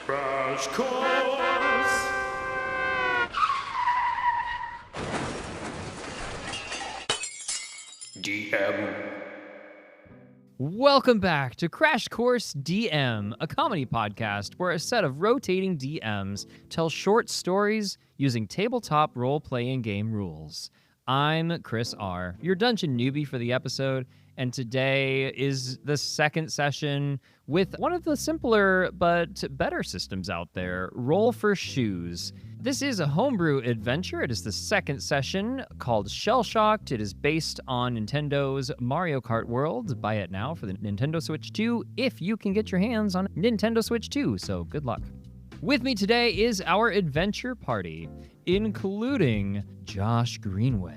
Crash Course! DM. Welcome back to Crash Course DM, a comedy podcast where a set of rotating DMs tell short stories using tabletop role-playing game rules. I'm Chris R., your dungeon newbie for the episode, and today is the second session with one of the simpler but better systems out there, Roll for Shoes. This is a homebrew adventure. It is the second session called Shell Shocked. It is based on Nintendo's Mario Kart World. Buy it now for the Nintendo Switch 2 if you can get your hands on Nintendo Switch 2, so good luck. With me today is our adventure party, including Josh Greenway.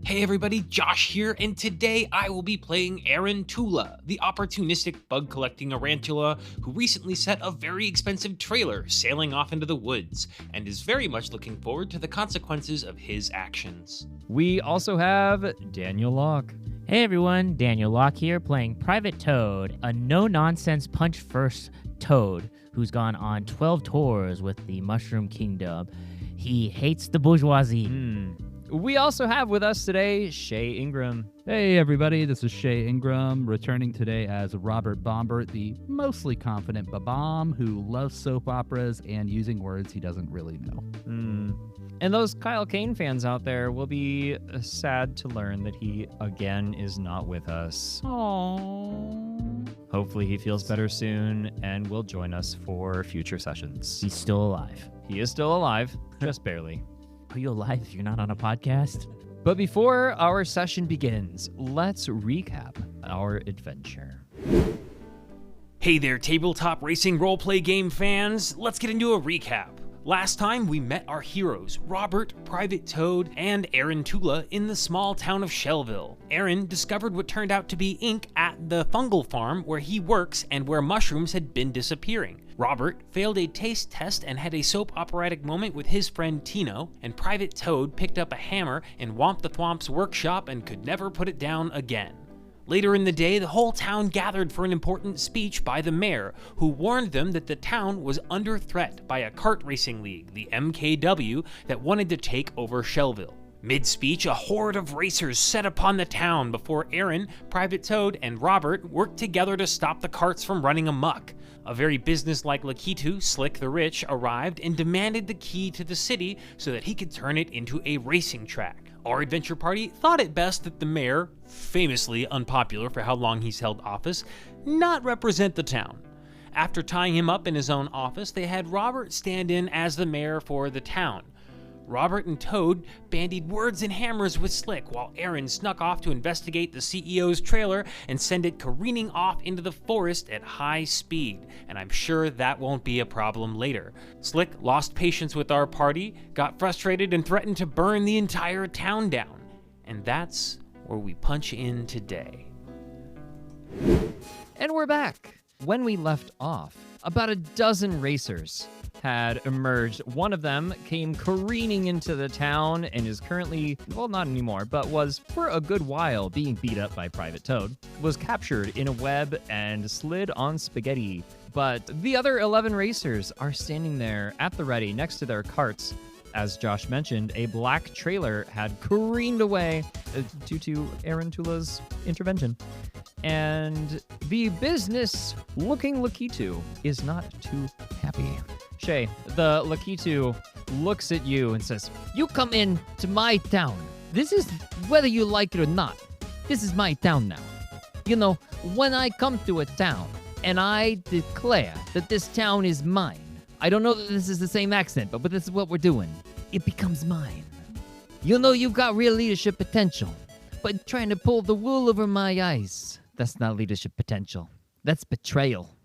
Hey everybody, Josh here, and today I will be playing Aaron Tula, the opportunistic bug-collecting tarantula who recently set a very expensive trailer sailing off into the woods, and is very much looking forward to the consequences of his actions. We also have Daniel Locke. Hey everyone, Daniel Locke here playing Private Toad, a no-nonsense punch-first toad who's gone on 12 tours with the Mushroom Kingdom. He hates the bourgeoisie. We also have with us today Shea Ingram. Hey everybody, this is Shea Ingram, returning today as Robert Bombert, the mostly confident Babam who loves soap operas and using words he doesn't really know. And those Kyle Kane fans out there will be sad to learn that he, again, is not with us. Aww. Hopefully he feels better soon and will join us for future sessions. He's still alive. He is still alive, just barely. Are you alive if you're not on a podcast? But before our session begins, let's recap our adventure. Hey there, tabletop racing roleplay game fans! Let's get into a recap. Last time, we met our heroes, Robert, Private Toad, and Aaron Tula in the small town of Shellville. Aaron discovered what turned out to be ink at the fungal farm where he works and where mushrooms had been disappearing. Robert failed a taste test and had a soap-operatic moment with his friend Tino, and Private Toad picked up a hammer in Womp the Thwomp's workshop and could never put it down again. Later in the day, the whole town gathered for an important speech by the mayor, who warned them that the town was under threat by a kart racing league, the MKW, that wanted to take over Shellville. Mid-speech, a horde of racers set upon the town before Aaron, Private Toad, and Robert worked together to stop the carts from running amok. A very businesslike Lakitu, Slick the Rich, arrived and demanded the key to the city so that he could turn it into a racing track. Our adventure party thought it best that the mayor, famously unpopular for how long he's held office, not represent the town. After tying him up in his own office, they had Robert stand in as the mayor for the town. Robert and Toad bandied words and hammers with Slick, while Aaron snuck off to investigate the CEO's trailer and send it careening off into the forest at high speed, and I'm sure that won't be a problem later. Slick lost patience with our party, got frustrated, and threatened to burn the entire town down. And that's where we punch in today. And we're back. When we left off, about a dozen racers had emerged. One of them came careening into the town and is currently, well, not anymore, but was for a good while being beat up by Private Toad, was captured in a web and slid on spaghetti. But the other 11 racers are standing there at the ready next to their carts. As Josh mentioned, a black trailer had careened away due to Aaron Tula's intervention. And the business-looking Lakitu is not too happy. Shea, the Lakitu looks at you and says, "You come in to my town. This is, whether you like it or not, this is my town now. You know, when I come to a town and I declare that this town is mine, I don't know that this is the same accent, but this is what we're doing. It becomes mine. You know you've got real leadership potential, but trying to pull the wool over my eyes, that's not leadership potential. That's betrayal.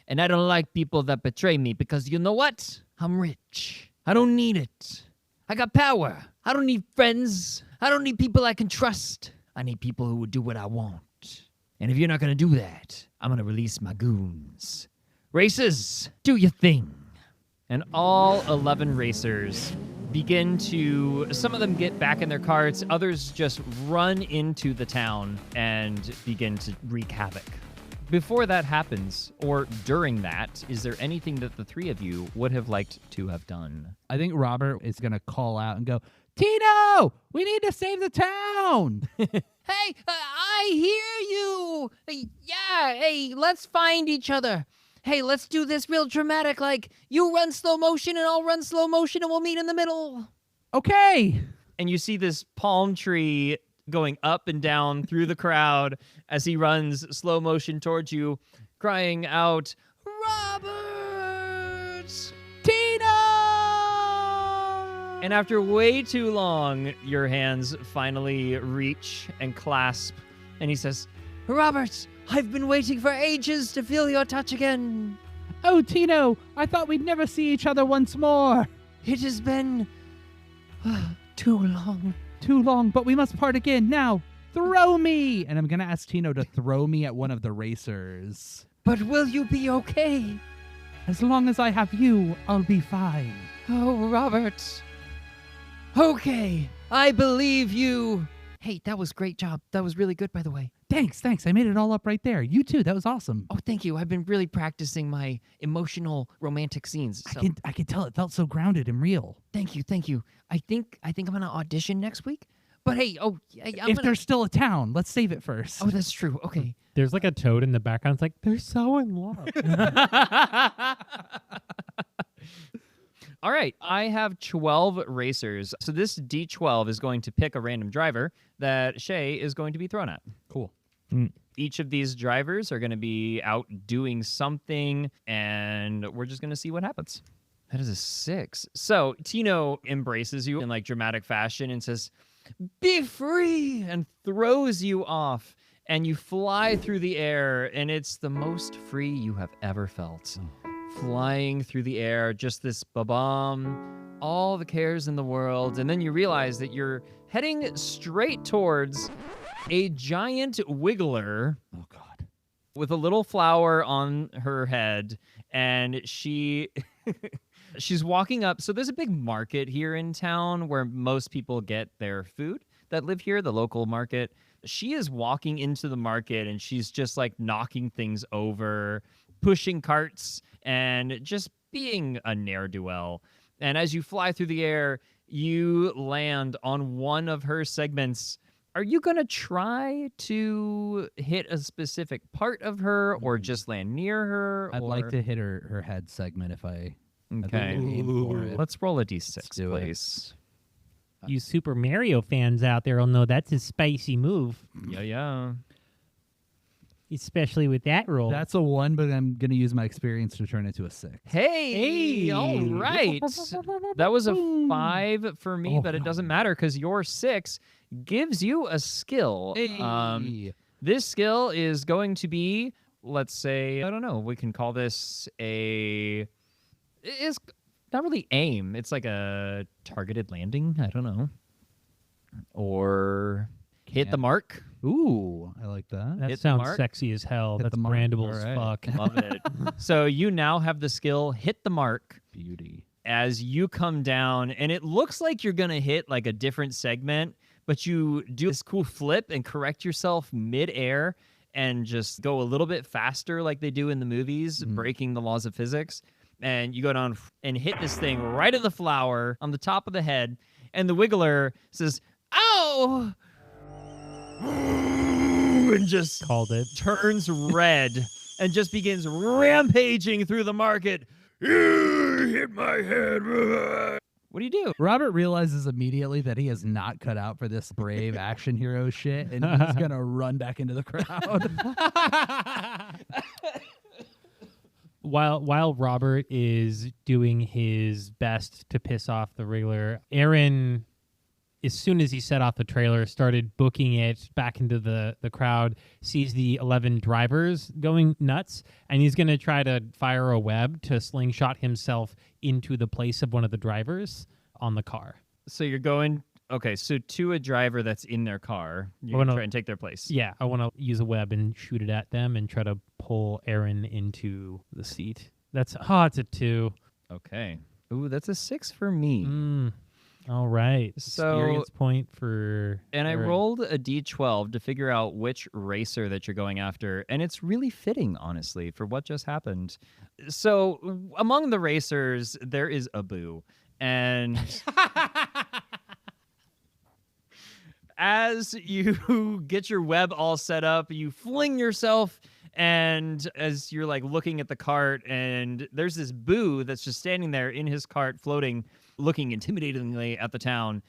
And I don't like people that betray me because you know what? I'm rich. I don't need it. I got power. I don't need friends. I don't need people I can trust. I need people who will do what I want. And if you're not going to do that, I'm going to release my goons. Racers, do your thing." and all 11 racers begin to, some of them get back in their carts, others just run into the town and begin to wreak havoc. Before that happens, or during that, is there anything that the three of you would have liked to have done? I think Robert is going to call out and go, Tino, we need to save the town. Hey, I hear you. Yeah, hey, let's find each other. Hey, let's do this real dramatic, like you run slow motion and I'll run slow motion and we'll meet in the middle. Okay. And you see this palm tree going up and down through the crowd as he runs slow motion towards you, crying out, Robert! Tino! And after way too long, your hands finally reach and clasp, and he says, Robert, I've been waiting for ages to feel your touch again. Oh, Tino, I thought we'd never see each other once more. It has been too long. Too long, but we must part again. Now, throw me! And I'm going to ask Tino to throw me at one of the racers. But will you be okay? As long as I have you, I'll be fine. Oh, Robert. Okay, I believe you. Hey, that was great job. That was really good, by the way. Thanks. I made it all up right there. You too. That was awesome. Oh, thank you. I've been really practicing my emotional romantic scenes. So. I can tell it felt so grounded and real. Thank you. I think I'm gonna audition next week. But hey, If there's still a town, let's save it first. Oh, that's true. Okay. There's like a toad in the background. It's like, they're so in love. all right, I have 12 racers. So this D12 is going to pick a random driver that Shea is going to be thrown at. Cool. Each of these drivers are going to be out doing something, and we're just going to see what happens. That is a 6. So Tino embraces you in like dramatic fashion and says, be free, and throws you off, and you fly through the air, and it's the most free you have ever felt. Flying through the air, just this ba-bomb, all the cares in the world, and then you realize that you're heading straight towards a giant wiggler. Oh, God. With a little flower on her head, and she's walking up. So there's a big market here in town where most people get their food that live here, the local market. She is walking into the market, and she's just like knocking things over, pushing carts, and just being a ne'er-do-well. And as you fly through the air, you land on one of her segments. Are you going to try to hit a specific part of her or just land near her? I'd like to hit her head segment if I... Okay. aim for it. Let's roll a d6, Let's do it. please. You Super Mario fans out there will know that's a spicy move, Yeah. especially with that roll. That's a 1, but I'm going to use my experience to turn it to a 6. Hey, all right. That was a 5 for me, Oh, but it no. doesn't matter because your 6 gives you a skill. This skill is going to be, let's say, I don't know, we can call this it's not really aim. It's like a targeted landing. I don't know. Or hit the mark. Ooh, I like that. That hit the sounds mark. sexy as hell. Hit That's the mark. brandable All as right. fuck. Love it. So you now have the skill hit the mark Beauty. as you come down, and it looks like you're going to hit like a different segment, but you do this cool flip and correct yourself mid-air and just go a little bit faster like they do in the movies, breaking the laws of physics. And you go down and hit this thing right in the flower on the top of the head, and the wiggler says, ow! And just Called it. turns red and just begins rampaging through the market. You hit my head. What do you do? Robert realizes immediately that he is not cut out for this brave action hero shit, and he's going to run back into the crowd. While Robert is doing his best to piss off the Wriggler, Aaron, as soon as he set off the trailer, started booking it back into the crowd, sees the 11 drivers going nuts, and he's going to try to fire a web to slingshot himself into the place of one of the drivers on the car. So you're going, okay, so to a driver that's in their car, you're Oh, going to no. try and take their place. Yeah, I want to use a web and shoot it at them and try to pull Aaron into the seat. It's a 2. Okay. Ooh, that's a 6 for me. All right. So- Experience point for. And I Aaron. rolled a d12 to figure out which racer that you're going after, and it's really fitting, honestly, for what just happened. So, among the racers, there is Abu, and as you get your web all set up, you fling yourself, and as you're like looking at the cart, and there's this Boo that's just standing there in his cart, floating, looking intimidatingly at the town,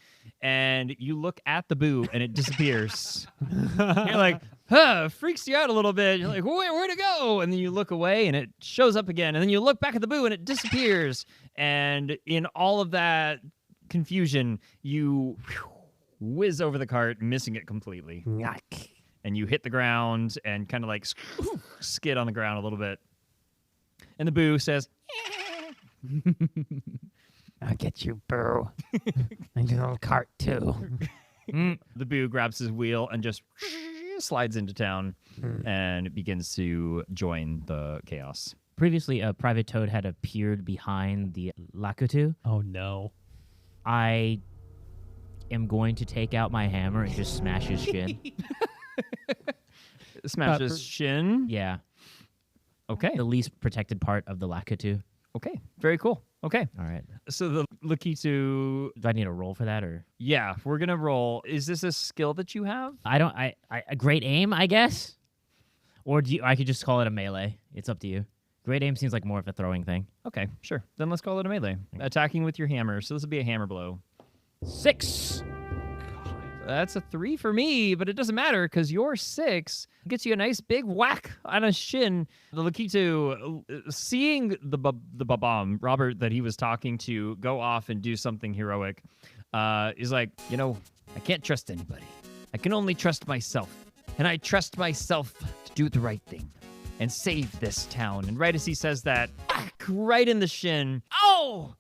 and you look at the Boo and it disappears. You're like, freaks you out a little bit. You're like, where'd it go? And then you look away and it shows up again, and then you look back at the Boo and it disappears. And in all of that confusion, you whiz over the cart, missing it completely. And you hit the ground and kind of like skid on the ground a little bit. And the Boo says, I'll get you, Boo. And your little cart, too. the Boo grabs his wheel and just slides into town and begins to join the chaos. Previously, a Private Toad had appeared behind the Lakutu. Oh no. I am going to take out my hammer and just smash his shin. Smashes shin. Yeah, Okay. the least protected part of the Lakutu. Okay. Very cool. Okay. All right. So the Lakitu, Do I need a roll for that, or yeah, we're going to roll. Is this a skill that you have? I don't? I a great aim, I guess. Or do you, I could just call it a melee. It's up to you. Great aim seems like more of a throwing thing. Okay, sure. Then let's call it a melee. Attacking with your hammer. So this will be a hammer blow. 6. That's a 3 for me, but it doesn't matter because your 6 gets you a nice big whack on a shin. The Lakitu, seeing the Babam, Robert, that he was talking to, go off and do something heroic, is like, I can't trust anybody. I can only trust myself. And I trust myself to do the right thing and save this town. and right as he says that, whack, right in the shin. Oh,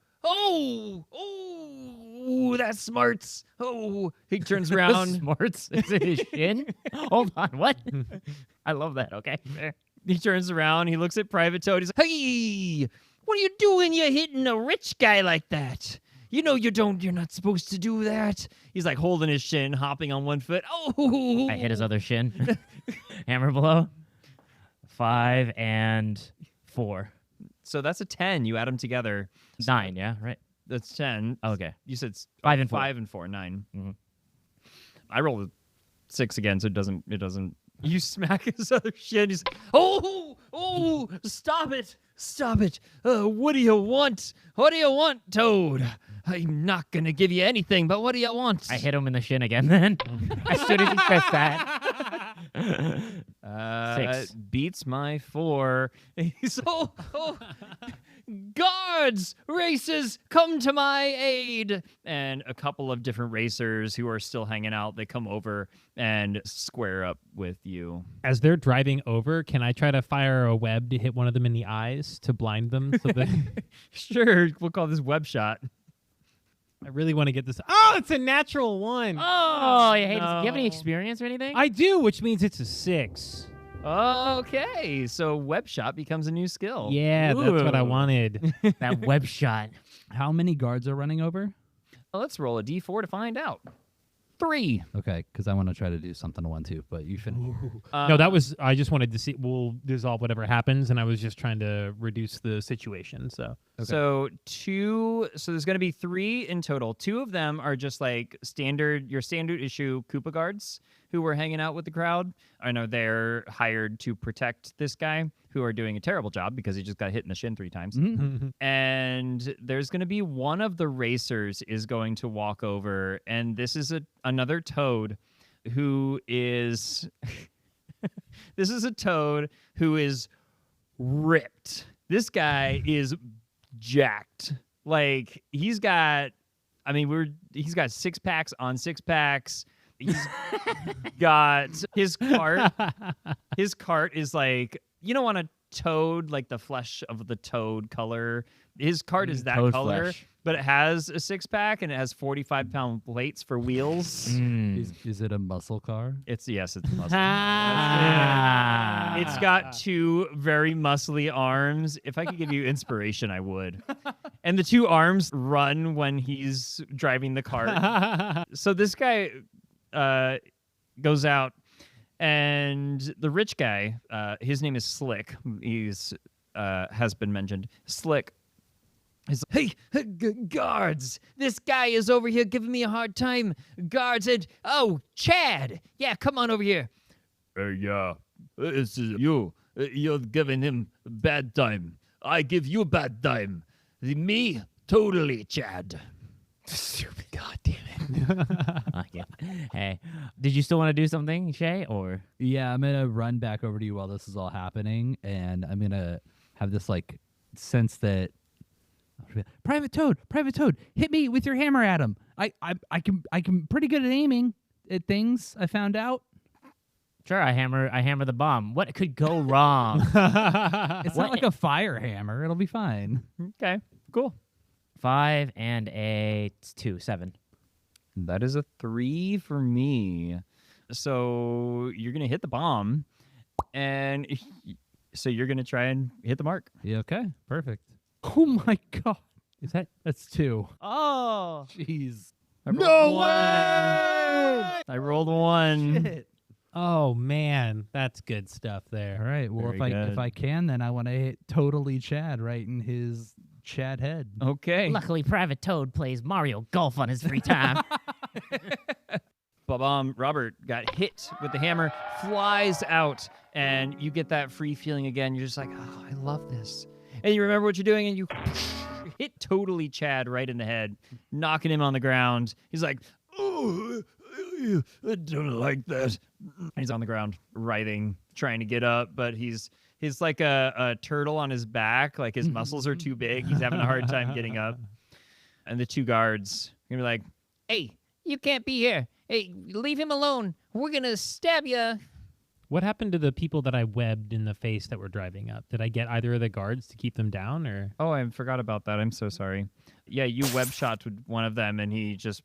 that smarts. Oh, he turns around. Smarts. Is it his shin? Hold on. What? I love that. Okay. He turns around. He looks at Private Toad. He's like, Hey, what are you doing? You're hitting a rich guy like that. You're not supposed to do that. he's like holding his shin, hopping on one foot. Oh, I hit his other shin. Hammer blow. 5 and 4. So that's a 10. You add them together. 9. Yeah. Right. That's 10. Okay. You said 5 and 4. 5 and 4, 9. Mhm. I rolled a 6 again, so it doesn't. You smack his other shin. He's oh, stop it. What do you want? What do you want, Toad? I'm not gonna give you anything, but what do you want? I hit him in the shin again. Then as soon as he says that. 6. Beats my 4. He's guards, races, come to my aid. And a couple of different racers who are still hanging out, they come over and square up with you. As they're driving over, can I try to fire a web to hit one of them in the eyes to blind them? So that Sure, we'll call this web shot. I really want to get this. Oh, it's a natural 1. Oh, I hate it. Do you have any no. experience or anything? I do, which means it's a 6. Okay, so web shot becomes a new skill. Yeah, that's what I Ooh. wanted. That web shot. How many guards are running over? Well, let's roll a d4 to find out. 3. Okay, because I want to try to do something to 1 too, but you finish. No, that was. I just wanted to see. We'll dissolve whatever happens, and I was just trying to reduce the situation. So So there's going to be 3 in total. 2 of them are just like your standard issue Koopa guards who were hanging out with the crowd. I know they're hired to protect this guy who are doing a terrible job because he just got hit in the shin 3 times. And there's going to be one of the racers is going to walk over, and this is another Toad who is this is a Toad who is ripped. This guy is jacked. Like he's got 6 packs on 6 packs. He's got his cart. His cart is like, you don't want to toad, like the flesh of the toad color. His cart is that Toad color, flesh. but it has a 6-pack and it has 45-pound plates for wheels. Is it a muscle car? Yes, it's muscle. Ah. It's got 2 very muscly arms. If I could give you inspiration, I would. And the 2 arms run when he's driving the cart. So this guy goes out, and the rich guy, his name is Slick. He's has been mentioned. Slick. Hey, guards! This guy is over here giving me a hard time. Guards and Chad! Yeah, come on over here. Yeah, it's you. You're giving him bad time. I give you bad time. Me, totally, Chad. Stupid. God damn it. Yeah. Hey, did you still want to do something, Shay? Or Yeah, I'm gonna run back over to you while this is all happening, and I'm gonna have this like sense that Private Toad, hit me with your hammer at him. I can pretty good at aiming at things. I found out. sure, I hammer the bomb. What could go wrong? It's not like a fire hammer. It'll be fine. Okay, cool. 5 and a 2, 7. That is a 3 for me. So you're going to hit the bomb, and so you're going to try and hit the mark. Yeah, okay, perfect. Oh my god, that's 2? Oh, Jeez. No way! I rolled 1. Shit. Oh man, that's good stuff All there. right. Well, Very if good. I can, then I want to hit totally Chad right in his Chad head. Okay. luckily, Private Toad plays Mario Golf on his free time. Robert got hit with the hammer, flies out, and you get that free feeling again. You're just like, oh, I love this. And you remember what you're doing, and you hit totally Chad right in the head, knocking him on the ground. He's like, Oh, I don't like that. he's on the ground, writhing, trying to get up, but he's like a turtle on his back. Like his muscles are too big. He's having a hard time getting up. And the 2 guards are gonna be like, Hey, you can't be here. Hey, leave him alone. We're gonna stab you. What happened to the people that I webbed in the face that were driving up? Did I get either of the guards to keep them down, or? oh, I forgot about that. I'm so sorry. Yeah, you web shot with one of them, and he just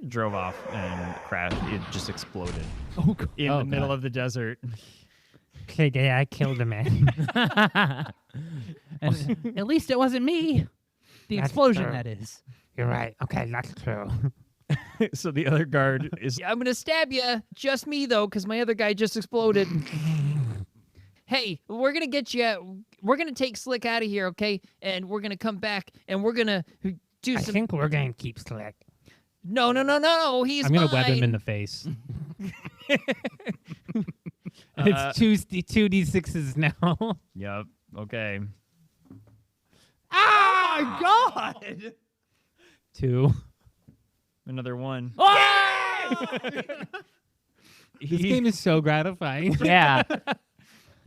drove off and crashed. It just exploded Oh god. in the middle God. of the desert. Okay, yeah, I killed a man. And at least it wasn't me. The That's explosion, true. that is. You're right. Okay, that's true. So the other guard is Yeah, I'm gonna stab you. Just me though, because my other guy just exploded. Hey, we're gonna get you. We're gonna take Slick out of here, okay? And we're gonna come back and we're gonna do I some. think we're going to keep Slick. No. He's I'm going to web him in mine. the face. It's two 2d6s now. Yep. Okay. Oh my god! 2. Another 1. This game is so gratifying. Yeah.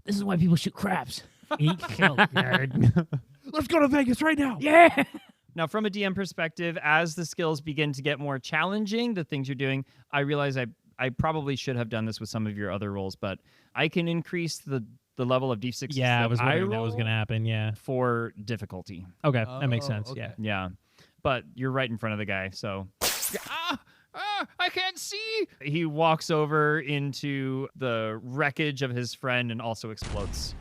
This is why people shoot craps. Eat kill, nerd. Let's go to Vegas right now. Yeah. Now, from a DM perspective, as the skills begin to get more challenging, the things you're doing, I realize I probably should have done this with some of your other roles, but I can increase the level of D6 Yeah, that I was wondering that was roll going to happen. Yeah. for difficulty. Okay, that makes sense. okay. Yeah. Yeah. But you're right in front of the guy, so I can't see. he walks over into the wreckage of his friend and also explodes.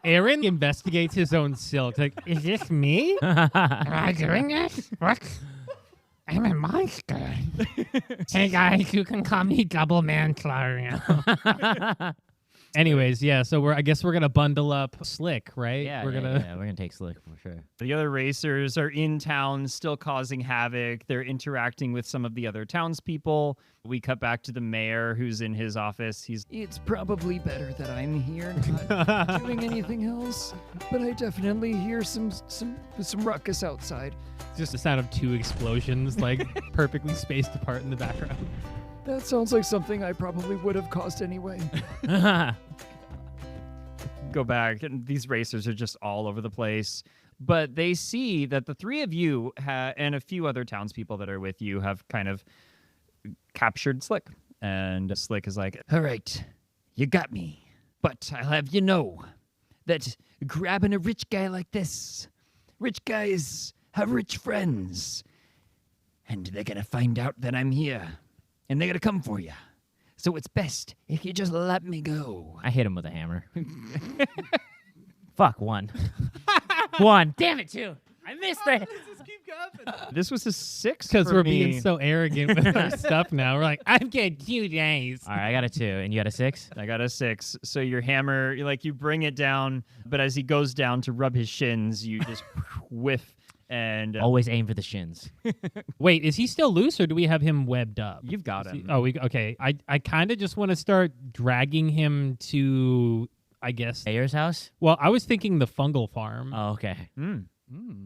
Aaron investigates his own silk. Like, is this me? Am I doing this? What? I'm a monster. Hey guys, you can call me Double Manslaughter now. Anyways, yeah. So I guess we're gonna bundle up Slick, right? Yeah, we're yeah, gonna. yeah, we're gonna take Slick for sure. The other racers are in town, still causing havoc. They're interacting with some of the other townspeople. We cut back to the mayor, who's in his office. It's probably better that I'm here, not doing anything else. But I definitely hear some ruckus outside. Just the sound of 2 explosions, like perfectly spaced apart in the background. That sounds like something I probably would have caused anyway. Go back, and these racers are just all over the place. But they see that the 3 of you and a few other townspeople that are with you have kind of captured Slick. And Slick is like, All right, you got me. But I'll have you know, that grabbing a rich guy like this, rich guys have rich friends, and they're going to find out that I'm here, and they're going to come for you. So it's best if you just let me go. I hit him with a hammer. Fuck, 1. 1. Damn it, 2. I missed it. This was a 6 Because for we're me. being so arrogant with our stuff now. We're like, I've got 2 days. All right, I got a 2, and you got a 6? I got a 6. So your hammer, you bring it down, but as he goes down to rub his shins, you just whiff and Always aim for the shins. Wait, is he still loose or do we have him webbed up? you've got Is he- him. Oh, okay. I kind of just want to start dragging him to, I guess. Mayor's house? Well, I was thinking the fungal farm. Oh, okay.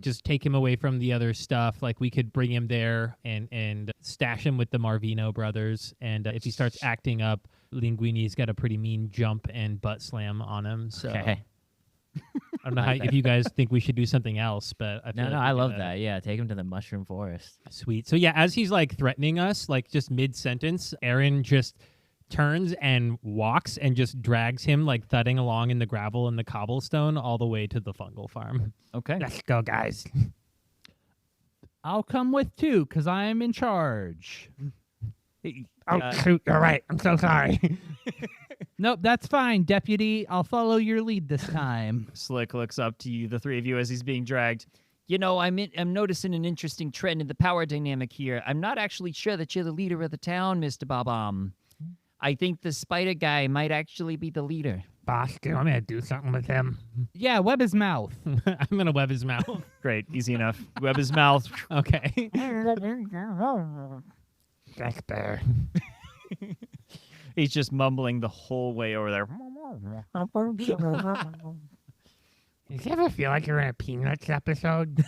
Just take him away from the other stuff. Like we could bring him there and stash him with the Marvino brothers. And if he starts acting up, Linguini's got a pretty mean jump and butt slam on him. So Okay. I don't know if you guys think we should do something else, but I feel No, like I we love gotta- that. Yeah, take him to the mushroom forest. Sweet. So yeah, as he's like threatening us, like just mid sentence, Aaron just turns and walks and just drags him like thudding along in the gravel and the cobblestone all the way to the fungal farm. Okay. Let's go, guys. I'll come with 2 because I'm in charge. Oh, shoot, you're right. I'm so sorry. Nope, that's fine, deputy. I'll follow your lead this time. Slick looks up to you, the three of you, as he's being dragged. You know, I'm noticing an interesting trend in the power dynamic here. I'm not actually sure that you're the leader of the town, Mr. Bob-omb. I think the spider guy might actually be the leader. Boss, do you want me to do something with him? Yeah, web his mouth. I'm going to web his mouth. Great, easy enough. Web his mouth. Okay. That's better. He's just mumbling the whole way over there. You ever feel like you're in a Peanuts episode?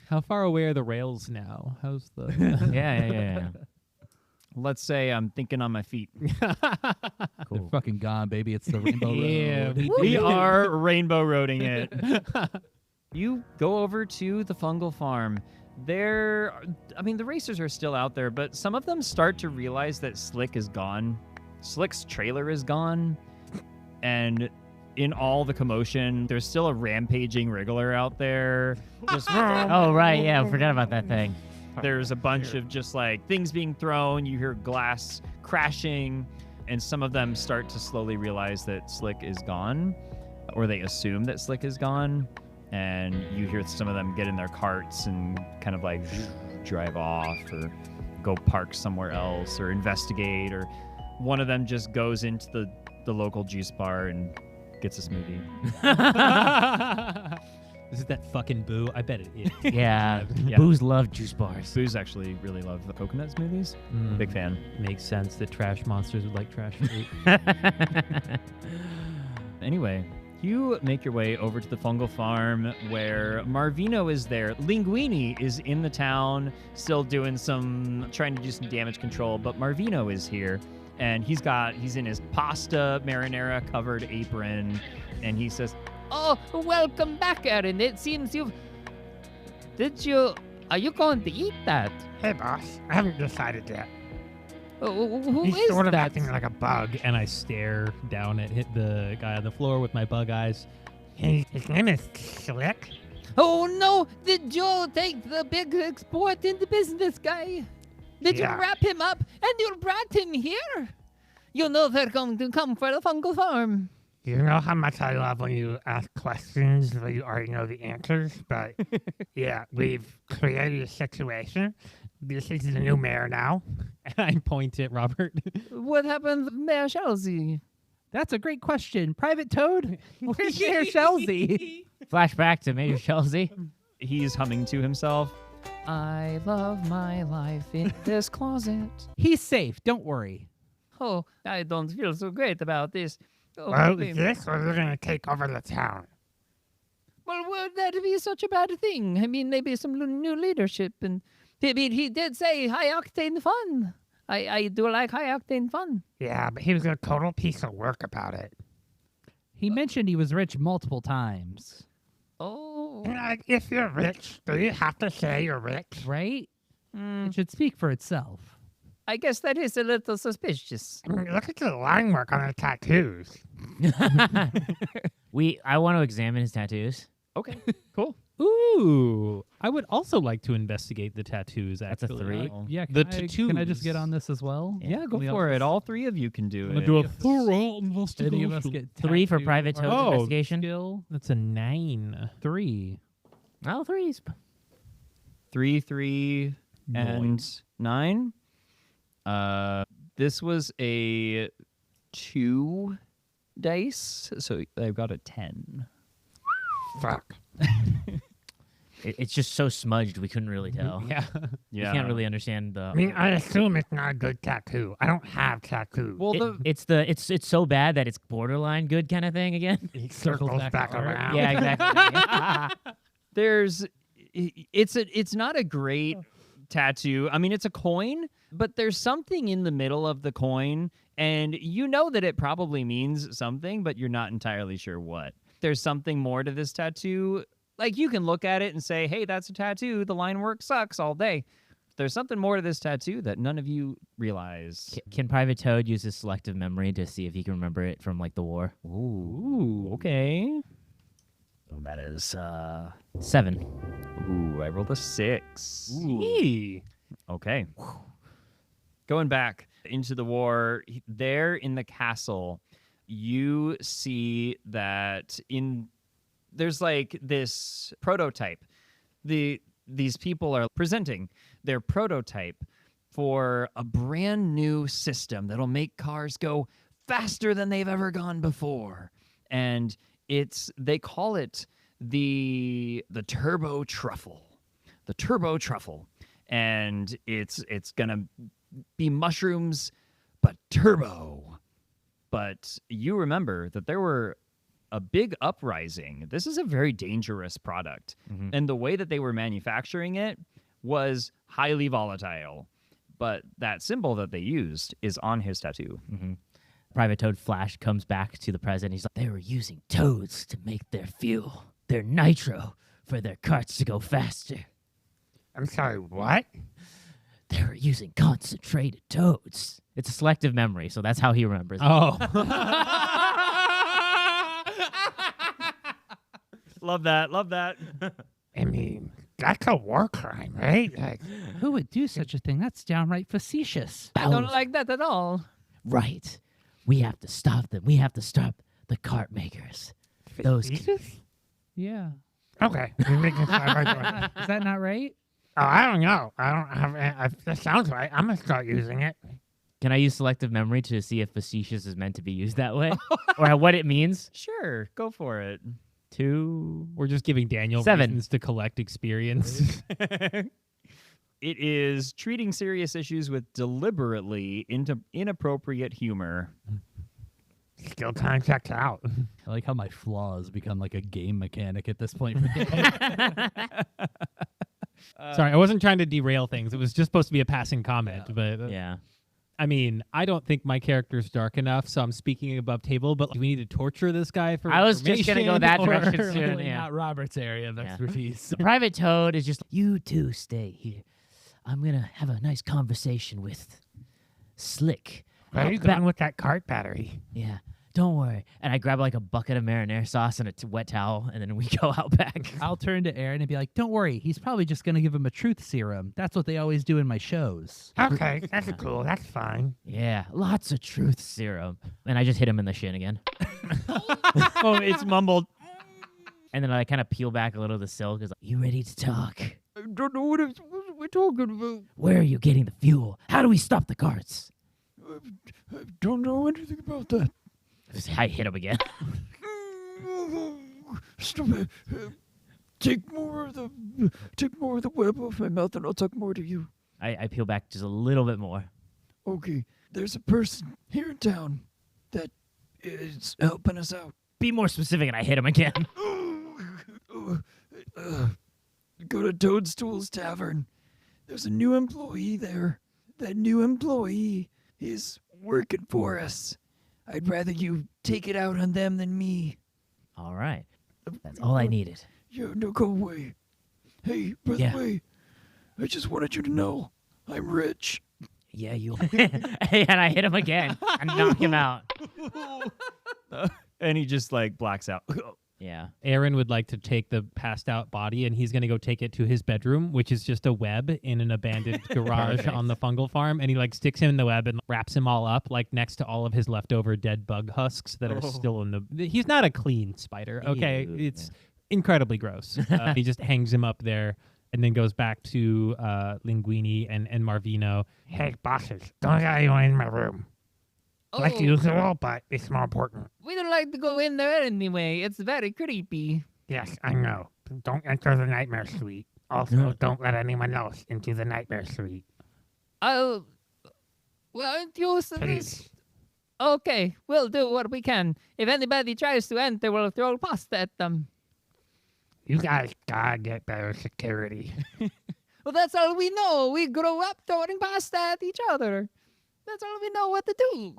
How far away are the rails now? How's the... Yeah. Let's say I'm thinking on my feet. They're fucking gone, baby. It's the rainbow Yeah, road. We are rainbow roading it. You go over to the fungal farm. The racers are still out there, but some of them start to realize that Slick is gone. Slick's trailer is gone. And in all the commotion, there's still a rampaging wriggler out there. Just Oh, right. Yeah, I forgot about that thing. there's a bunch of just things being thrown. You hear glass crashing, and some of them start to slowly realize that Slick is gone, or they assume that Slick is gone. And you hear some of them get in their carts and kind of drive off or go park somewhere else or investigate, or one of them just goes into the local juice bar and gets a smoothie. Is it that fucking Boo? I bet it is. Yeah. Yeah. Boos love juice bars. Boos actually really love the coconut smoothies. Big fan. Makes sense that trash monsters would like trash fruit. Anyway, you make your way over to the fungal farm where Marvino is there. Linguini is in the town, still trying to do some damage control, but Marvino is here, and he's in his pasta marinara covered apron, and he says, Oh, welcome back, Aaron. It seems are you going to eat that? Hey, boss. I haven't decided yet. Who He's is sort of that? acting like a bug, and I stare down at the guy on the floor with my bug eyes. His name is Slick. Oh no! Did you take the big export into business guy? Did Yeah. you wrap him up and you brought him here? You know they're going to come for the fungal farm. You know how much I love when you ask questions where you already know the answers, but yeah, we've created a situation. This is the new mayor now. And I point at Robert. What happened to Mayor Chelsea? That's a great question. Private Toad? Where's Mayor Chelsea? Flashback to Major Chelsea. he's humming to himself. I love my life in this closet. He's safe. Don't worry. Oh, I don't feel so great about this. Oh, Well, babe. this or they're going to take over the town. Well, would that be such a bad thing? I mean, maybe some new leadership. And I mean, he did say high-octane fun. I do like high-octane fun. Yeah, but he was a total piece of work about it. He mentioned he was rich multiple times. Oh. Like, if you're rich, do you have to say you're rich? Right? Mm, It should speak for itself. I guess that is a little suspicious. I mean, look at the line work on the tattoos. I want to examine his tattoos. Okay, cool. Ooh, I would also like to investigate the tattoos. That's a Actually, 3. Yeah, The can I just get tattoos. on this as well? Yeah, go We all for it. just- All 3 of you can do I'm gonna it. do a thorough investigation. Any of us get 3 for tattoo private toad artist investigation. skill? That's a 9. 3. Oh, 3s. 3, 3, and 9. This was a 2 dice, so I've got a 10. Fuck. It's just so smudged we couldn't really tell. Yeah. You can't really understand the. I assume it's not a good tattoo. I don't have tattoos. Well, It's so bad that it's borderline good kind of thing again. It circles back around. Yeah, exactly. it's not a great tattoo. I mean, it's a coin, but there's something in the middle of the coin, and you know that it probably means something, but you're not entirely sure what. There's something more to this tattoo. Like, you can look at it and say, hey, that's a tattoo. The line work sucks all day. There's something more to this tattoo that none of you realize. Can Private Toad use his selective memory to see if he can remember it from like the war? Ooh, okay. So that is 7. Ooh, I rolled a 6. Hey. Okay. Going back into the war, there in the castle, you see that there's like this prototype. These people are presenting their prototype for a brand new system that'll make cars go faster than they've ever gone before. And they call it the turbo truffle. The turbo truffle. And it's gonna be mushrooms, but turbo. But you remember that there were a big uprising. This is a very dangerous product. Mm-hmm. And the way that they were manufacturing it was highly volatile. But that symbol that they used is on his tattoo. Mm-hmm. Private Toad Flash comes back to the president. He's like, they were using toads to make their fuel, their nitro, for their carts to go faster. I'm sorry, what? They were using concentrated toads. It's a selective memory, so that's how he remembers it. Oh. Love that. Love that. I mean, that's a war crime, right? Like, Who would do such a thing? That's downright facetious. I don't like that at all. Right. We have to stop them. We have to stop the cart makers. Those facetious? Yeah. Okay. You're making fun of my Is that not right? Oh, I don't know. I don't have. That sounds right. I'm gonna start using it. Can I use selective memory to see if facetious is meant to be used that way? Or what it means? Sure, go for it. 2. We're just giving Daniel 7. reasons to collect experience. It is treating serious issues with deliberately inappropriate humor. Still kind of checks out. I like how my flaws become like a game mechanic at this point. Sorry, I wasn't trying to derail things. It was just supposed to be a passing comment, but Yeah. I mean, I don't think my character's dark enough, so I'm speaking above table. But do we need to torture this guy for? I was just gonna go that information, direction soon. Really Yeah. not Robert's area of Yeah. expertise. The Private Toad is just, you two stay here. I'm going to have a nice conversation with Slick. Where are you going with that cart battery? Yeah, don't worry. And I grab like a bucket of marinara sauce and a wet towel, and then we go out back. I'll turn to Aaron and be like, don't worry. He's probably just going to give him a truth serum. That's what they always do in my shows. Okay, that's cool. That's fine. Yeah, lots of truth serum. And I just hit him in the shin again. Oh, it's mumbled. And then I kind of peel back a little of the silk. Like, you ready to talk? I don't know what we're talking about. Where are you getting the fuel? How do we stop the carts? I don't know anything about that. I hit him again. Stop it. Take more of the web off my mouth and I'll talk more to you. I peel back just a little bit more. Okay, there's a person here in town that is helping us out. Be more specific, and I hit him again. Go to Toadstool's Tavern. There's a new employee there. That new employee is working for us. I'd rather you take it out on them than me. All right. That's all I needed. Yeah, no, go away. Hey, by Yeah. the way, I just wanted you to know I'm rich. Yeah, you. And I hit him again and knock him out. And he just like blacks out. Yeah. Aaron would like to take the passed out body, and he's going to go take it to his bedroom, which is just a web in an abandoned garage on the fungal farm. And he like sticks him in the web and wraps him all up, like next to all of his leftover dead bug husks that are still in the. He's not a clean spider. Okay, Ew, it's incredibly gross. He just hangs him up there, and then goes back to Linguini and Marvino. Hey, bosses, don't let anyone in my room. Like Oh, usual, but it's more important. we don't like to go in there anyway. It's very creepy. Yes, I know. Don't enter the nightmare suite. Also, don't let anyone else into the nightmare suite. I'll. Well, use this. Please. Okay, we'll do what we can. If anybody tries to enter, we'll throw pasta at them. You guys gotta get better security. Well, that's all we know. We grow up throwing pasta at each other. That's all we know what to do.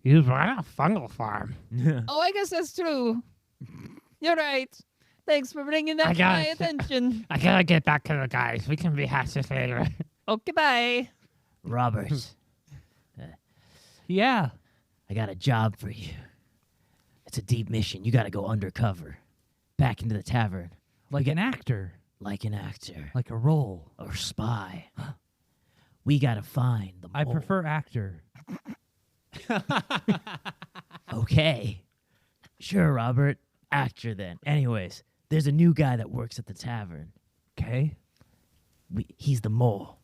You run a fungal farm. Oh, I guess that's true. You're right. Thanks for bringing that I to got my it. attention. I gotta get back to the guys. We can rehash this later. Okay, bye. Robert, Yeah. I got a job for you. It's a deep mission. You got to go undercover, back into the tavern, Like an actor. like an actor Like a role. or spy. We got to find the I mole. prefer actor. Okay. Sure, Robert. Actor then. Anyways, there's a new guy that works at the tavern. Okay. He's the mole.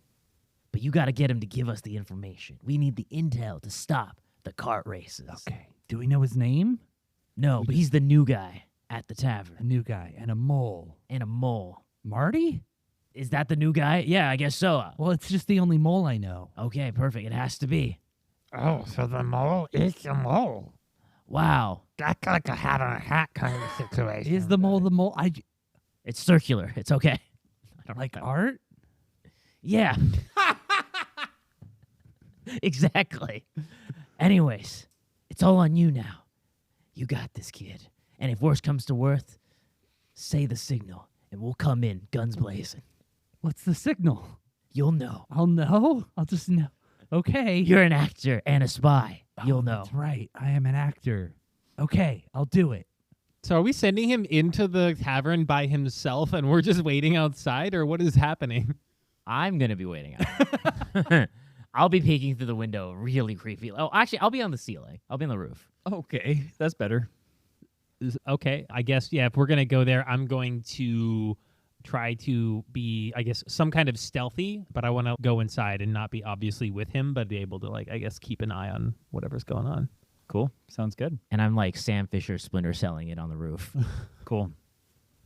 But you got to get him to give us the information. We need the intel to stop the kart races. Okay. Do we know his name? No, but he's the new guy at the A tavern. new guy and a mole. And a mole. Marty? Is that the new guy? Yeah, I guess so. Well, it's just the only mole I know. Okay, perfect. It has to be. Oh, so the mole is the mole. Wow. That's like a hat on a hat kind of situation. Is the mole the mole? It's circular. It's okay. I don't Like know. art? Yeah. Exactly. Anyways, it's all on you now. You got this, kid. And if worse comes to worse, say the signal, and we'll come in guns blazing. What's the signal? You'll know. I'll know. I'll just know. Okay. You're an actor and a spy. You'll know. That's right. I am an actor. Okay, I'll do it. So are we sending him into the tavern by himself, and we're just waiting outside, or what is happening? I'm going to be waiting out. I'll be peeking through the window, really creepy. Oh, actually, I'll be on the ceiling. I'll be on the roof. Okay, that's better. Okay, I guess, yeah, if we're going to go there, I'm going to try to be, I guess, some kind of stealthy, but I want to go inside and not be obviously with him, but be able to, like, I guess, keep an eye on whatever's going on. Cool. Sounds good. And I'm like Sam Fisher Splinter selling it on the roof. Cool.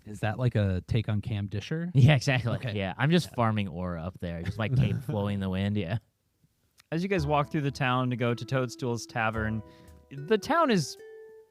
Is that like a take on Cam Disher? Yeah, exactly. Okay. Yeah, I'm just farming aura up there. Just like cape flowing in the wind, yeah. As you guys walk through the town to go to Toadstool's Tavern, the town is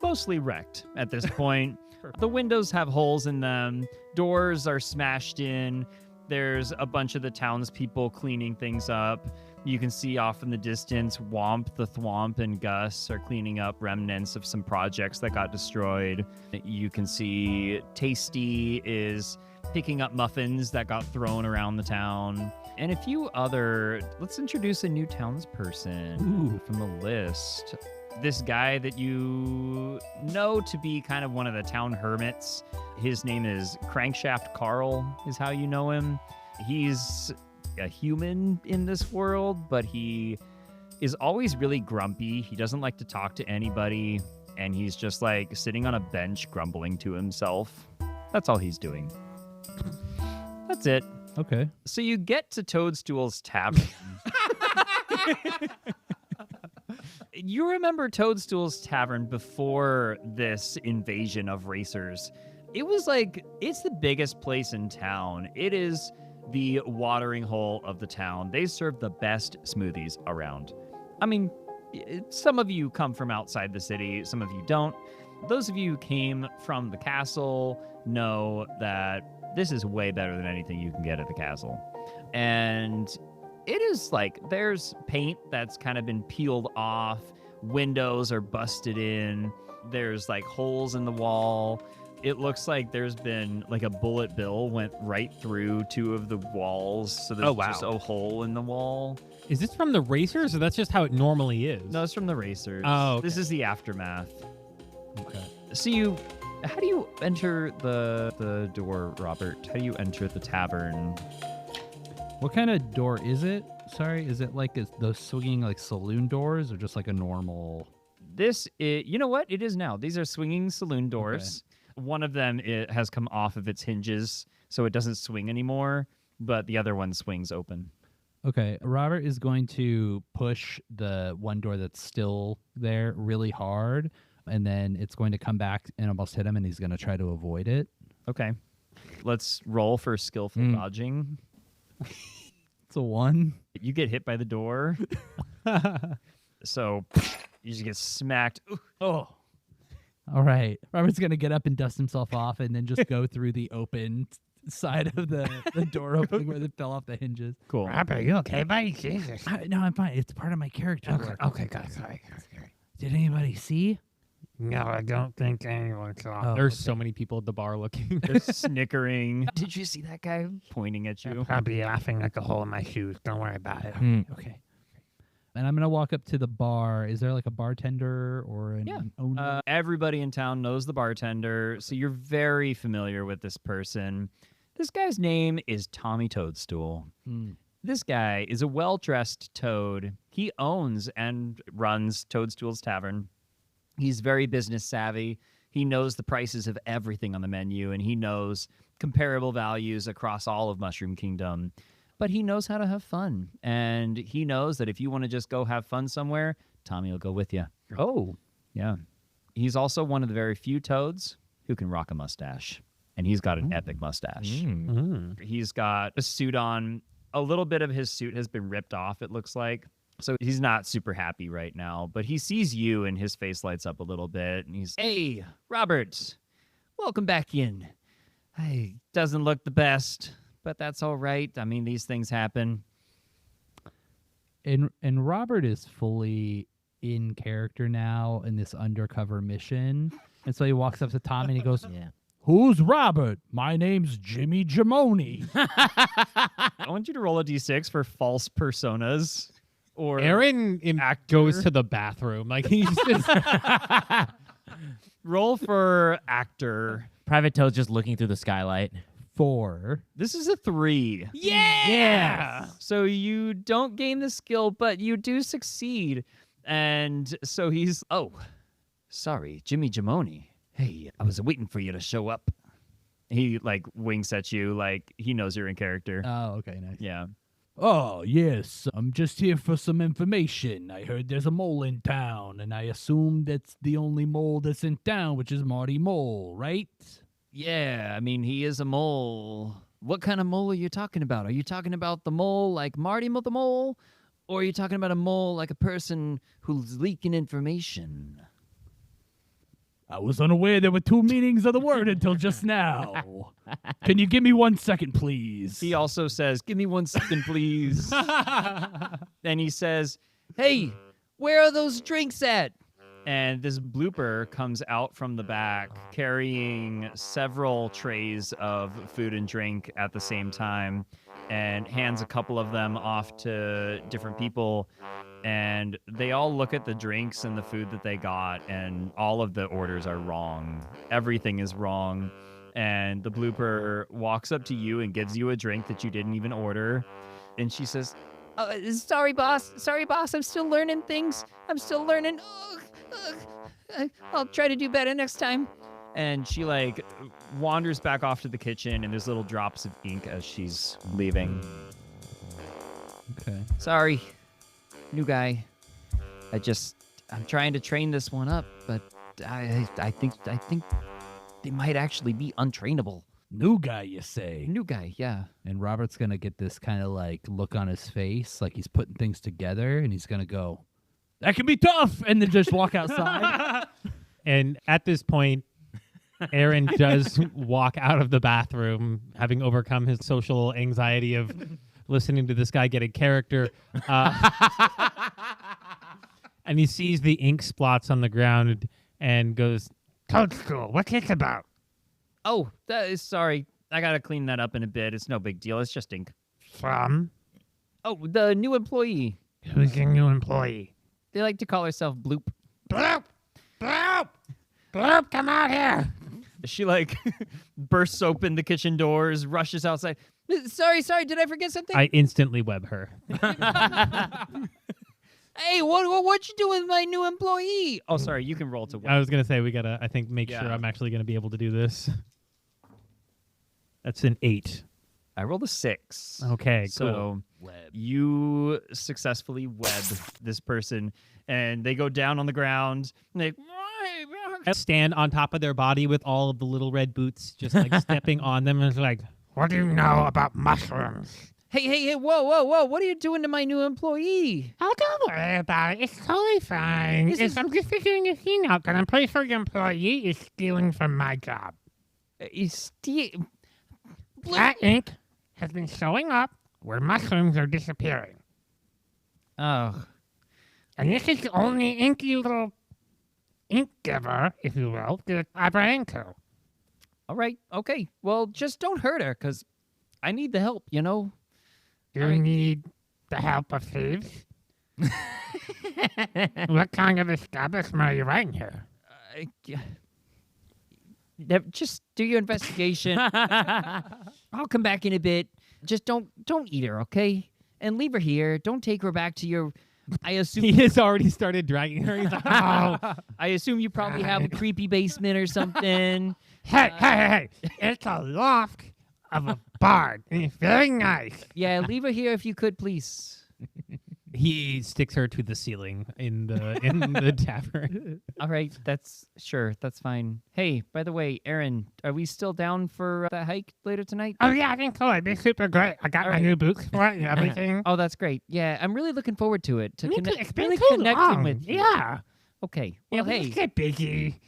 mostly wrecked at this point. The windows have holes in them, doors are smashed in. There's a bunch of the townspeople cleaning things up. You can see off in the distance, Womp, the Thwomp, and Gus are cleaning up remnants of some projects that got destroyed. You can see Tasty is picking up muffins that got thrown around the town. And a few other... Let's introduce a new townsperson from the list. This guy that you know to be kind of one of the town hermits. His name is Crankshaft Carl, is how you know him. He's a human in this world, but he is always really grumpy. He doesn't like to talk to anybody, and he's just like sitting on a bench grumbling to himself. That's all he's doing. That's it. Okay. So you get to Toadstool's Tavern. You remember Toadstool's Tavern before this invasion of racers. It was like, it's the biggest place in town. It is the watering hole of the town. They serve the best smoothies around. I mean, some of you come from outside the city, some of you don't. Those of you who came from the castle know that this is way better than anything you can get at the castle. And it is like, there's paint that's kind of been peeled off. Windows are busted in. There's like holes in the wall. It looks like there's been like a bullet bill went right through two of the walls. So there's just a hole in the wall. Is this from the racers, or that's just how it normally is? No, it's from the racers. Oh, okay. This is the aftermath. So how do you enter the door, Robert? How do you enter the tavern? What kind of door is it? Sorry, is it like those swinging like saloon doors or just like a normal? You know what? It is now. These are swinging saloon doors. One of them has come off of its hinges, so it doesn't swing anymore, but the other one swings open. Okay, Robert is going to push the one door that's still there really hard, and then it's going to come back and almost hit him, and he's going to try to avoid it. Okay. Let's roll for skillful dodging. It's a 1. You get hit by the door. So you just get smacked. Oh. All right. Robert's going to get up and dust himself off and then just go through the open side of the door opening where they fell off the hinges. Cool. Robert, are you okay, buddy? Jesus. No, I'm fine. It's part of my character work. Okay, God, sorry. Did anybody see? No, I don't think anyone saw. Oh, There's so many people at the bar looking. They're snickering. Did you see that guy pointing at you? Probably laughing like a hole in my shoes. Don't worry about it. Okay. And I'm going to walk up to the bar. Is there like a bartender or an owner? Everybody in town knows the bartender, so you're very familiar with this person. This guy's name is Tommy Toadstool. This guy is a well-dressed toad. He owns and runs Toadstool's Tavern. He's very business savvy. He knows the prices of everything on the menu, and he knows comparable values across all of Mushroom Kingdom. But he knows how to have fun, and he knows that if you want to just go have fun somewhere, Tommy will go with you. Oh. Yeah. He's also one of the very few toads who can rock a mustache, and he's got an epic mustache. He's got a suit on. A little bit of his suit has been ripped off, it looks like. So he's not super happy right now, but he sees you and his face lights up a little bit, and he's, "Hey, Robert, welcome back in. Hey, doesn't look the best, but that's all right. I mean, these things happen." And Robert is fully in character now in this undercover mission. And so he walks up to Tom and he goes, "Who's Robert? My name's Jimmy Jamoni." I want you to roll a d6 for false personas. Or Aaron goes to the bathroom. Like he's just roll for actor. Private Toad's just looking through the skylight. 4. This is a 3. Yeah. So you don't gain the skill, but you do succeed. And so he's, "Oh, sorry, Jimmy Jamoni. Hey, I was waiting for you to show up." He like winks at you like he knows you're in character. Oh, okay, nice. Yeah. "Oh, yes, I'm just here for some information. I heard there's a mole in town, and I assume that's the only mole that's in town, which is Marty Mole, right?" Yeah, I mean, he is a mole. What kind of mole are you talking about? Are you talking about the mole like Marty the Mole? Or are you talking about a mole like a person who's leaking information? "I was unaware there were 2 meanings of the word until just now. Can you give me 1 second, please?" He also says, "Give me 1 second, please." Then he says, "Hey, where are those drinks at?" And this blooper comes out from the back carrying several trays of food and drink at the same time and hands a couple of them off to different people. And they all look at the drinks and the food that they got, and all of the orders are wrong. Everything is wrong. And the blooper walks up to you and gives you a drink that you didn't even order. And she says, Sorry, boss. I'm still learning things. I'm still learning. I'll try to do better next time. and she like wanders back off to the kitchen, and there's little drops of ink as she's leaving. Okay. Sorry, new guy. I'm trying to train this one up, but I think they might actually be untrainable. New guy, you say? New guy, yeah. And Robert's going to get this kind of like look on his face, like he's putting things together, and he's going to go, "That can be tough," and then just walk outside. And at this point, Aaron does walk out of the bathroom, having overcome his social anxiety of listening to this guy get a character. And he sees the ink splots on the ground and goes, Toadstool, what's this about? Oh, sorry. I gotta clean that up in a bit. It's no big deal. It's just ink. From? Oh, the new employee. Who's your new employee? They like to call herself Bloop. Bloop! Bloop! Bloop, come out here. She like bursts open the kitchen doors, rushes outside. Sorry, did I forget something? I instantly web her. Hey, what you doing with my new employee? Oh, sorry, you can roll to web. I was gonna say we gotta, I think, make sure Yeah. I'm actually gonna be able to do this. That's an 8. I rolled a 6. Okay, So you successfully web this person, and they go down on the ground. And they I stand on top of their body with all of the little red boots, just like stepping on them, and it's like, What do you know about mushrooms? Hey, whoa, what are you doing to my new employee? Oh, don't worry about it. It's totally fine. I'm just figuring a thing out, because I'm pretty sure your employee is stealing from my job. That ink has been showing up where mushrooms are disappearing. Oh, And this is the only inky little ink giver, if you will, that I ran into. all right, okay. Well, just don't hurt her, because I need the help, you know? Do you need the help of thieves? What kind of establishment are you running here? Just do your investigation. I'll come back in a bit. Just don't eat her, okay? And leave her here. Don't take her back to your. I assume. he has already started dragging her. He's like, oh. I assume you probably have a creepy basement or something. Hey! It's a loft of a barn. And it's very nice. Yeah, leave her here if you could, please. He sticks her to the ceiling in the tavern. All right, that's fine. Hey, by the way, Aaron, are we still down for that hike later tonight? Oh, yeah, I think so. It'd be super great. I got my new boots for it and everything. Oh, that's great. Yeah, I'm really looking forward to it. To Me too. connect, It's been really too connecting long. with you. Yeah. Okay. Yeah, Well, we hey, just get busy.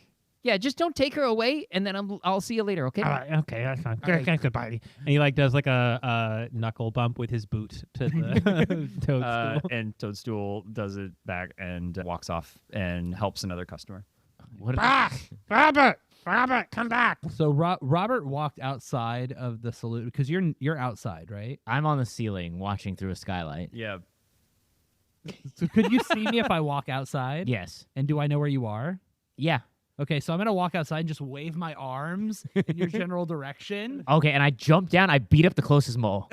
yeah, just don't take her away, and then I'll see you later. Okay. All right, okay, that's fine. All right. Good, goodbye. And he like does like a knuckle bump with his boot to the toadstool. And Toadstool does it back and walks off and helps another customer. Robert, come back. So Robert walked outside of the saloon because you're outside, right? I'm on the ceiling watching through a skylight. Yeah. So could you see me if I walk outside? Yes. And do I know where you are? Yeah. Okay, so I'm gonna walk outside and just wave my arms in your general direction. Okay, and I jump down. I beat up the closest mole.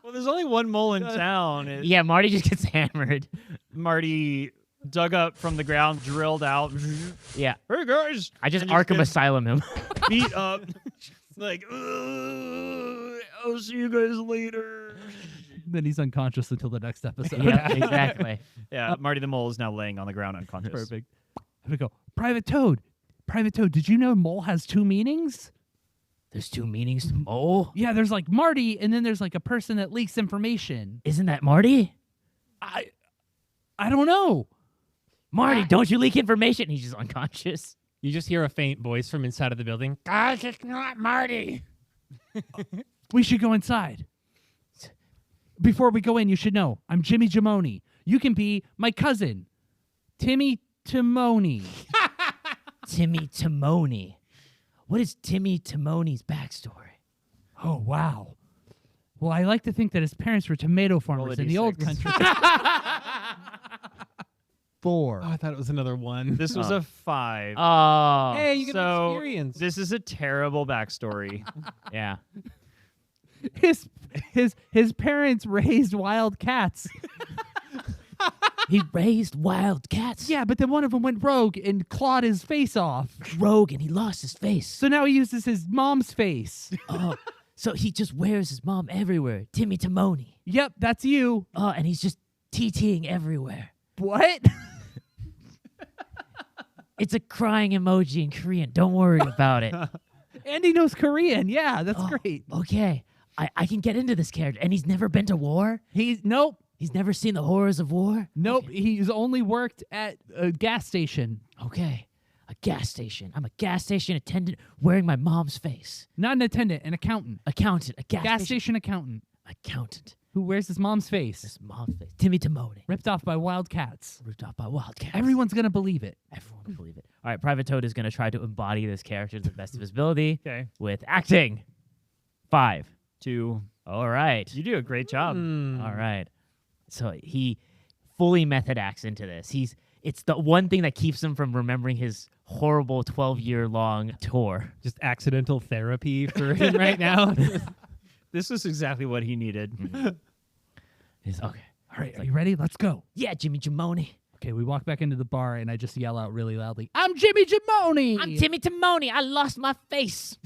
Well, there's only one mole in town. Yeah, Marty just gets hammered. Marty dug up from the ground, drilled out. Yeah. Hey guys! I just And just Arkham gets Asylum him. beat up. Like, I'll see you guys later. Then he's unconscious until the next episode. Yeah, exactly. Yeah, Marty the mole is now laying on the ground unconscious. Perfect. I'm gonna go. Private Toad. Did you know mole has 2 meanings? There's 2 meanings to mole. Yeah, there's like Marty, and then there's like a person that leaks information. Isn't that Marty? I don't know. Marty, don't you leak information? He's just unconscious. You just hear a faint voice from inside of the building. Guys, it's not Marty. We should go inside. Before we go in, you should know I'm Jimmy Jamoni. You can be my cousin, Timmy Timoni. Timmy Timoni. What is Timmy Timoni's backstory? Oh, wow. Well, I like to think that his parents were tomato farmers in the old country. 4. Oh, I thought it was another one. This was a 5. Oh. Hey, you get So experience. this is a terrible backstory. Yeah. His parents raised wild cats. He raised wild cats. Yeah, but then one of them went rogue and clawed his face off. Rogue, and he lost his face. So now he uses his mom's face. Oh, so he just wears his mom everywhere. Timmy Timoni. Yep, that's you. Oh, and he's just TTing everywhere. What? It's a crying emoji in Korean. Don't worry about it. Andy knows Korean. Yeah, that's Oh, great. Okay. I can get into this character. And he's never been to war? Nope. He's never seen the horrors of war? Nope. He's only worked at a gas station. Okay. A gas station. I'm a gas station attendant wearing my mom's face. Not an attendant, an accountant. Accountant. A Gas station accountant accountant. who wears his mom's face. His mom's face. Timmy Timoni. Ripped off by wild cats. Ripped off by wildcats. Everyone's going to believe it. Everyone will believe it. All right, Private Toad is going to try to embody this character to the best of his ability Okay. with acting. 5. 2. All right. You do a great job. All right. So he fully method acts into this. It's the one thing that keeps him from remembering his horrible 12-year-long tour. Just accidental therapy for him right now. This was exactly what he needed. He's okay. All right, are you ready? Let's go. Yeah, Jimmy Jamoni. Okay, we walk back into the bar, and I just yell out really loudly, I'm Jimmy Jamoni! I'm Timmy Timoni. I lost my face.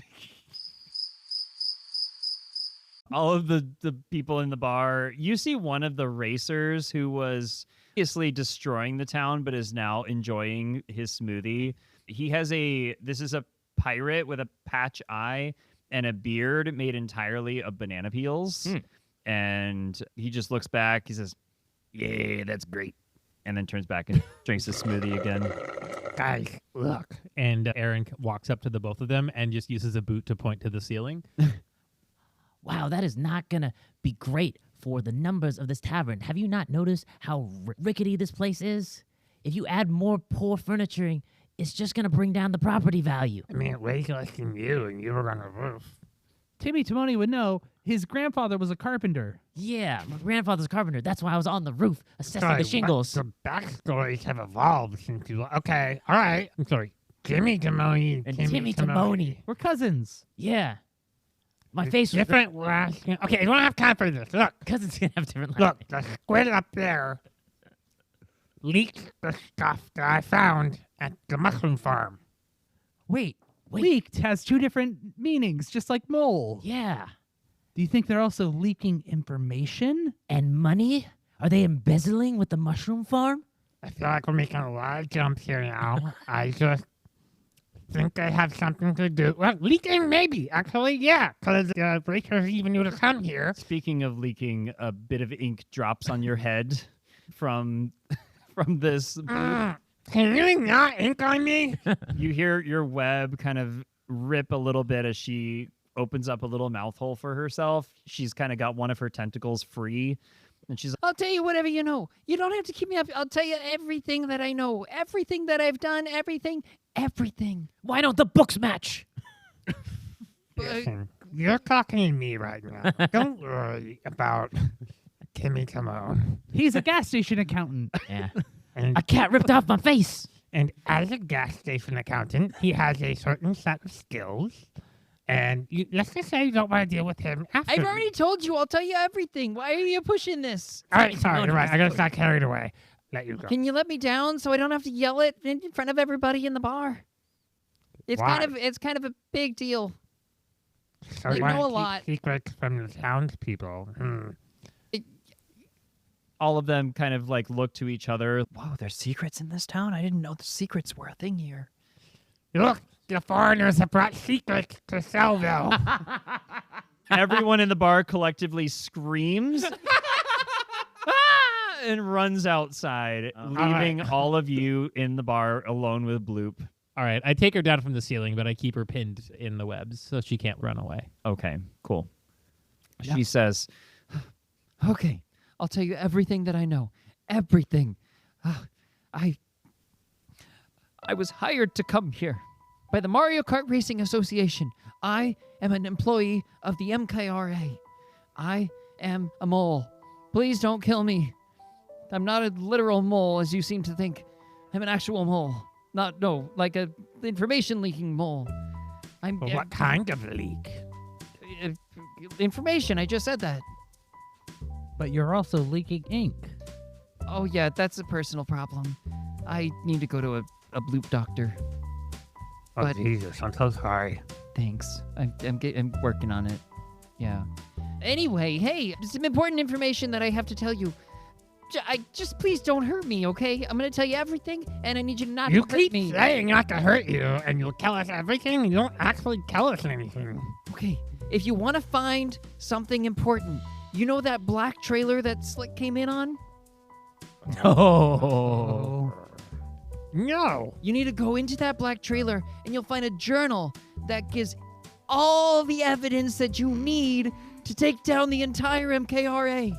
All of the people in the bar, you see one of the racers who was obviously destroying the town but is now enjoying his smoothie. This is a pirate with a patch eye and a beard made entirely of banana peels. And he just looks back, he says, yeah, that's great. And then turns back and drinks his smoothie again. Guys, look. And Aaron walks up to the both of them and just uses a boot to point to the ceiling. Wow, that is not going to be great for the numbers of this tavern. Have you not noticed how rickety this place is? If you add more poor furnituring, it's just going to bring down the property value. I mean, way less than you, and you were on a roof. Timmy Timoni would know his grandfather was a carpenter. Yeah, my grandfather's a carpenter. That's why I was on the roof assessing Sorry, the shingles. The backstories have evolved since you. Okay, all right. I'm sorry. Jimmy Timoni And Timmy Timoni. We're cousins. Yeah. My face was different last. Okay, you don't have time for this. Look, Cousins gonna have different look. The squid up there leaked the stuff that I found at the mushroom farm. Wait, Wait. leaked has two different meanings, just like mole. Yeah. Do you think they're also leaking information? And money? Are they embezzling with the mushroom farm? I feel like we're making a lot of jumps here now. I just think they have something to do. Well, leaking maybe, actually, yeah, because the breakers even knew to come here. Speaking of leaking, a bit of ink drops on your head from this. Can you not ink on me? You hear your web kind of rip a little bit as she opens up a little mouth hole for herself. She's kind of got one of her tentacles free. And she's like, I'll tell you whatever you know. You don't have to keep me up. I'll tell you everything that I know, everything that I've done, everything. Why don't the books match? Listen, you're talking to me right now. Don't worry about Timmy Timon. He's a gas station accountant. Yeah. And, A cat ripped off my face. and as a gas station accountant, he has a certain set of skills. And let's just say you don't want to deal with him after. I've already told you. I'll tell you everything. Why are you pushing this? All right, sorry, you're right. I gotta start carried away. Let you go. Can you let me down so I don't have to yell it in front of everybody in the bar? It's Why? kind of a big deal. So I you wanna know a keep lot. secrets from the townspeople. all of them kind of like look to each other. Whoa, there's secrets in this town? I didn't know the secrets were a thing here. Look, the foreigners have brought secrets to Shellville. Everyone in the bar collectively screams and runs outside, leaving all of you in the bar alone with Bloop. All right, I take her down from the ceiling, but I keep her pinned in the webs so she can't run away. Okay, cool. She says, Okay, I'll tell you everything that I know. Everything. I was hired to come here by the Mario Kart Racing Association. I am an employee of the MKRA. I am a mole. Please don't kill me. I'm not a literal mole, as you seem to think. I'm an actual mole. Like a information leaking mole. I'm Well, what kind of leak? information. I just said that. But you're also leaking ink. Oh yeah, that's a personal problem. I need to go to a bloop doctor. Oh, But- Jesus, I'm so sorry. Thanks. I'm working on it. Yeah. Anyway, hey, some important information that I have to tell you. Just please don't hurt me, okay? I'm gonna tell you everything, and I need you not You to hurt keep me. saying not to hurt you, and you'll tell us everything, and you don't actually tell us anything. Okay, if you want to find something important, you know that black trailer that Slick came in on? Oh. No. You need to go into that black trailer, and you'll find a journal that gives all the evidence that you need to take down the entire MKRA.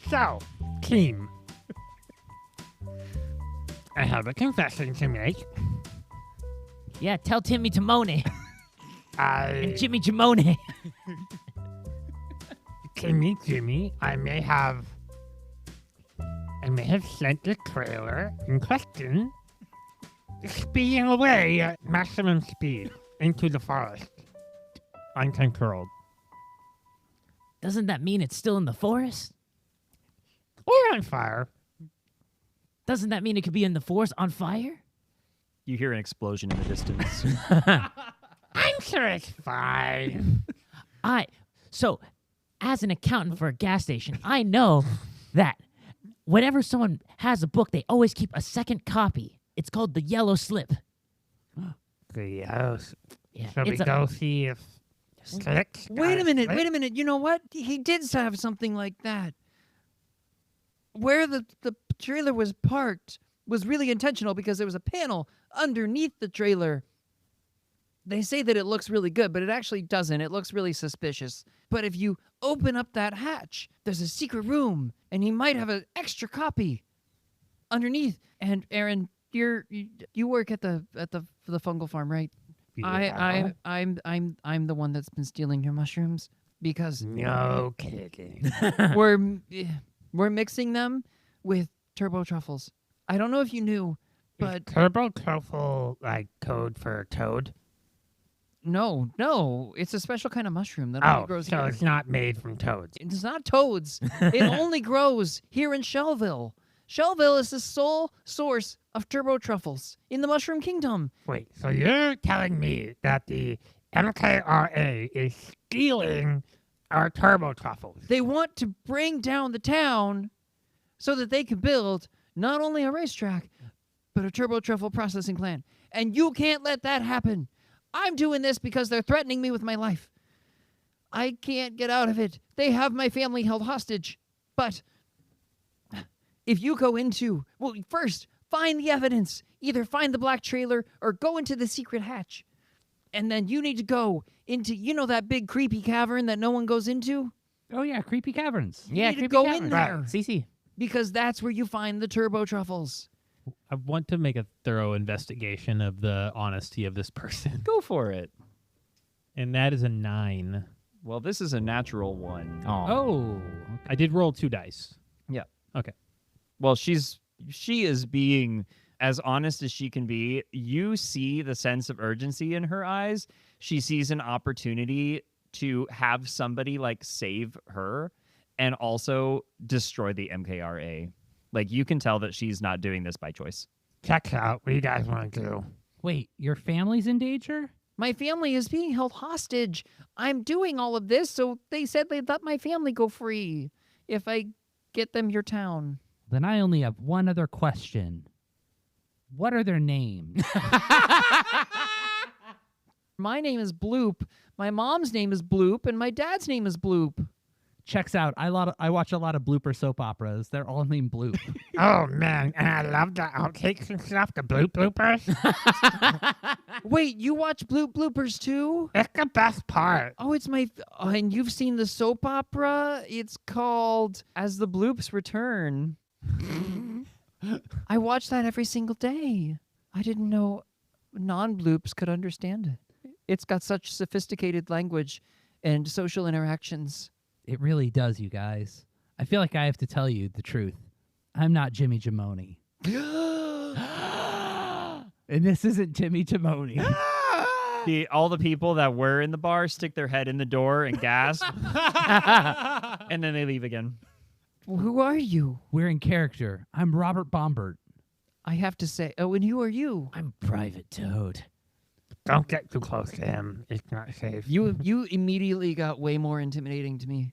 So, team. I have a confession to make. Yeah, tell Timmy Timone I, and Jimmy Jamone. Jimmy, I may have I may have sent the trailer in question speeding away at maximum speed into the forest. Uncontrolled. Doesn't that mean it's still in the forest? Or on fire. Doesn't that mean it could be in the forest on fire? You hear an explosion in the distance. I'm sure it's fine. So, as an accountant for a gas station, I know that whenever someone has a book, they always keep a second copy. It's called the yellow slip. Yes. Yeah, Shall we it's a- go see if Slick's got Wait a minute, slip? wait a minute. You know what? He did have something like that. Where the trailer was parked was really intentional because there was a panel underneath the trailer. They say that it looks really good, but it actually doesn't. It looks really suspicious. But if you open up that hatch, there's a secret room, and he might have an extra copy underneath. And Aaron, you work at the fungal farm, right? Yeah. I'm the one that's been stealing your mushrooms because No kidding. we're mixing them with turbo truffles. I don't know if you knew, but Turbo truffle, like code for toad? no, it's a special kind of mushroom that only Oh, grows so here. it's not made from toads. It's not toads. It only grows here in Shellville. Shellville is the sole source of turbo truffles in the Mushroom Kingdom. Wait, so you're telling me that the MKRA is stealing our turbo truffles? They want to bring down the town so that they can build not only a racetrack, but a turbo truffle processing plant. And you can't let that happen. I'm doing this because they're threatening me with my life. I can't get out of it. They have my family held hostage. But if you go into, well, first, find the evidence. Either find the black trailer or go into the secret hatch. And then you need to go into, that big creepy cavern that no one goes into? Oh yeah, creepy caverns. You Yeah, need to creepy go cavern. in there. CC. Because that's where you find the turbo truffles. I want to make a thorough investigation of the honesty of this person. Go for it. And that is a 9. Well, this is a natural one. Oh. I did roll 2 dice. Well, she is being as honest as she can be. You see the sense of urgency in her eyes. She sees an opportunity to have somebody like save her and also destroy the MKRA. Like, you can tell that she's not doing this by choice. Check out. What do you guys want to do? Wait, your family's in danger? My family is being held hostage. I'm doing all of this, so they said they'd let my family go free if I get them your town. Then I only have one other question. What are their names? My name is Bloop. My mom's name is Bloop, and my dad's name is Bloop. Checks out. I watch a lot of blooper soap operas. They're all named Bloop. Oh, man. And I love the outtakes and stuff, the bloopers. Wait, you watch Bloop Bloopers too? It's the best part. Oh, and you've seen the soap opera? It's called As the Bloops Return. I watch that every single day. I didn't know non-bloops could understand it. It's got such sophisticated language and social interactions. It really does, you guys. I feel like I have to tell you the truth. I'm not Jimmy Jamoni. And this isn't Jimmy Jamoni. All the people that were in the bar stick their head in the door and gasp. And then they leave again. Who are you? We're in character. I'm Robert Bombert. I have to say, and who are you? I'm Private Toad. Don't get too close to him. It's not safe. You immediately got way more intimidating to me.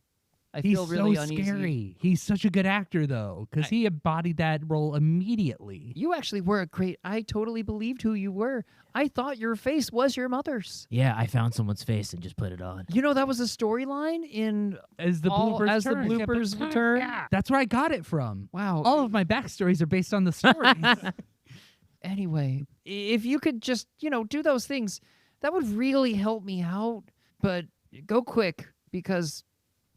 I He's feel really so uneasy. scary. He's such a good actor, though, because he embodied that role immediately. You actually were I totally believed who you were. I thought your face was your mother's. Yeah, I found someone's face and just put it on. You know, that was a storyline in As the bloopers turn. return. Yeah. That's where I got it from. Wow. All of my backstories are based on the stories. Anyway, if you could just, do those things, that would really help me out. But go quick, because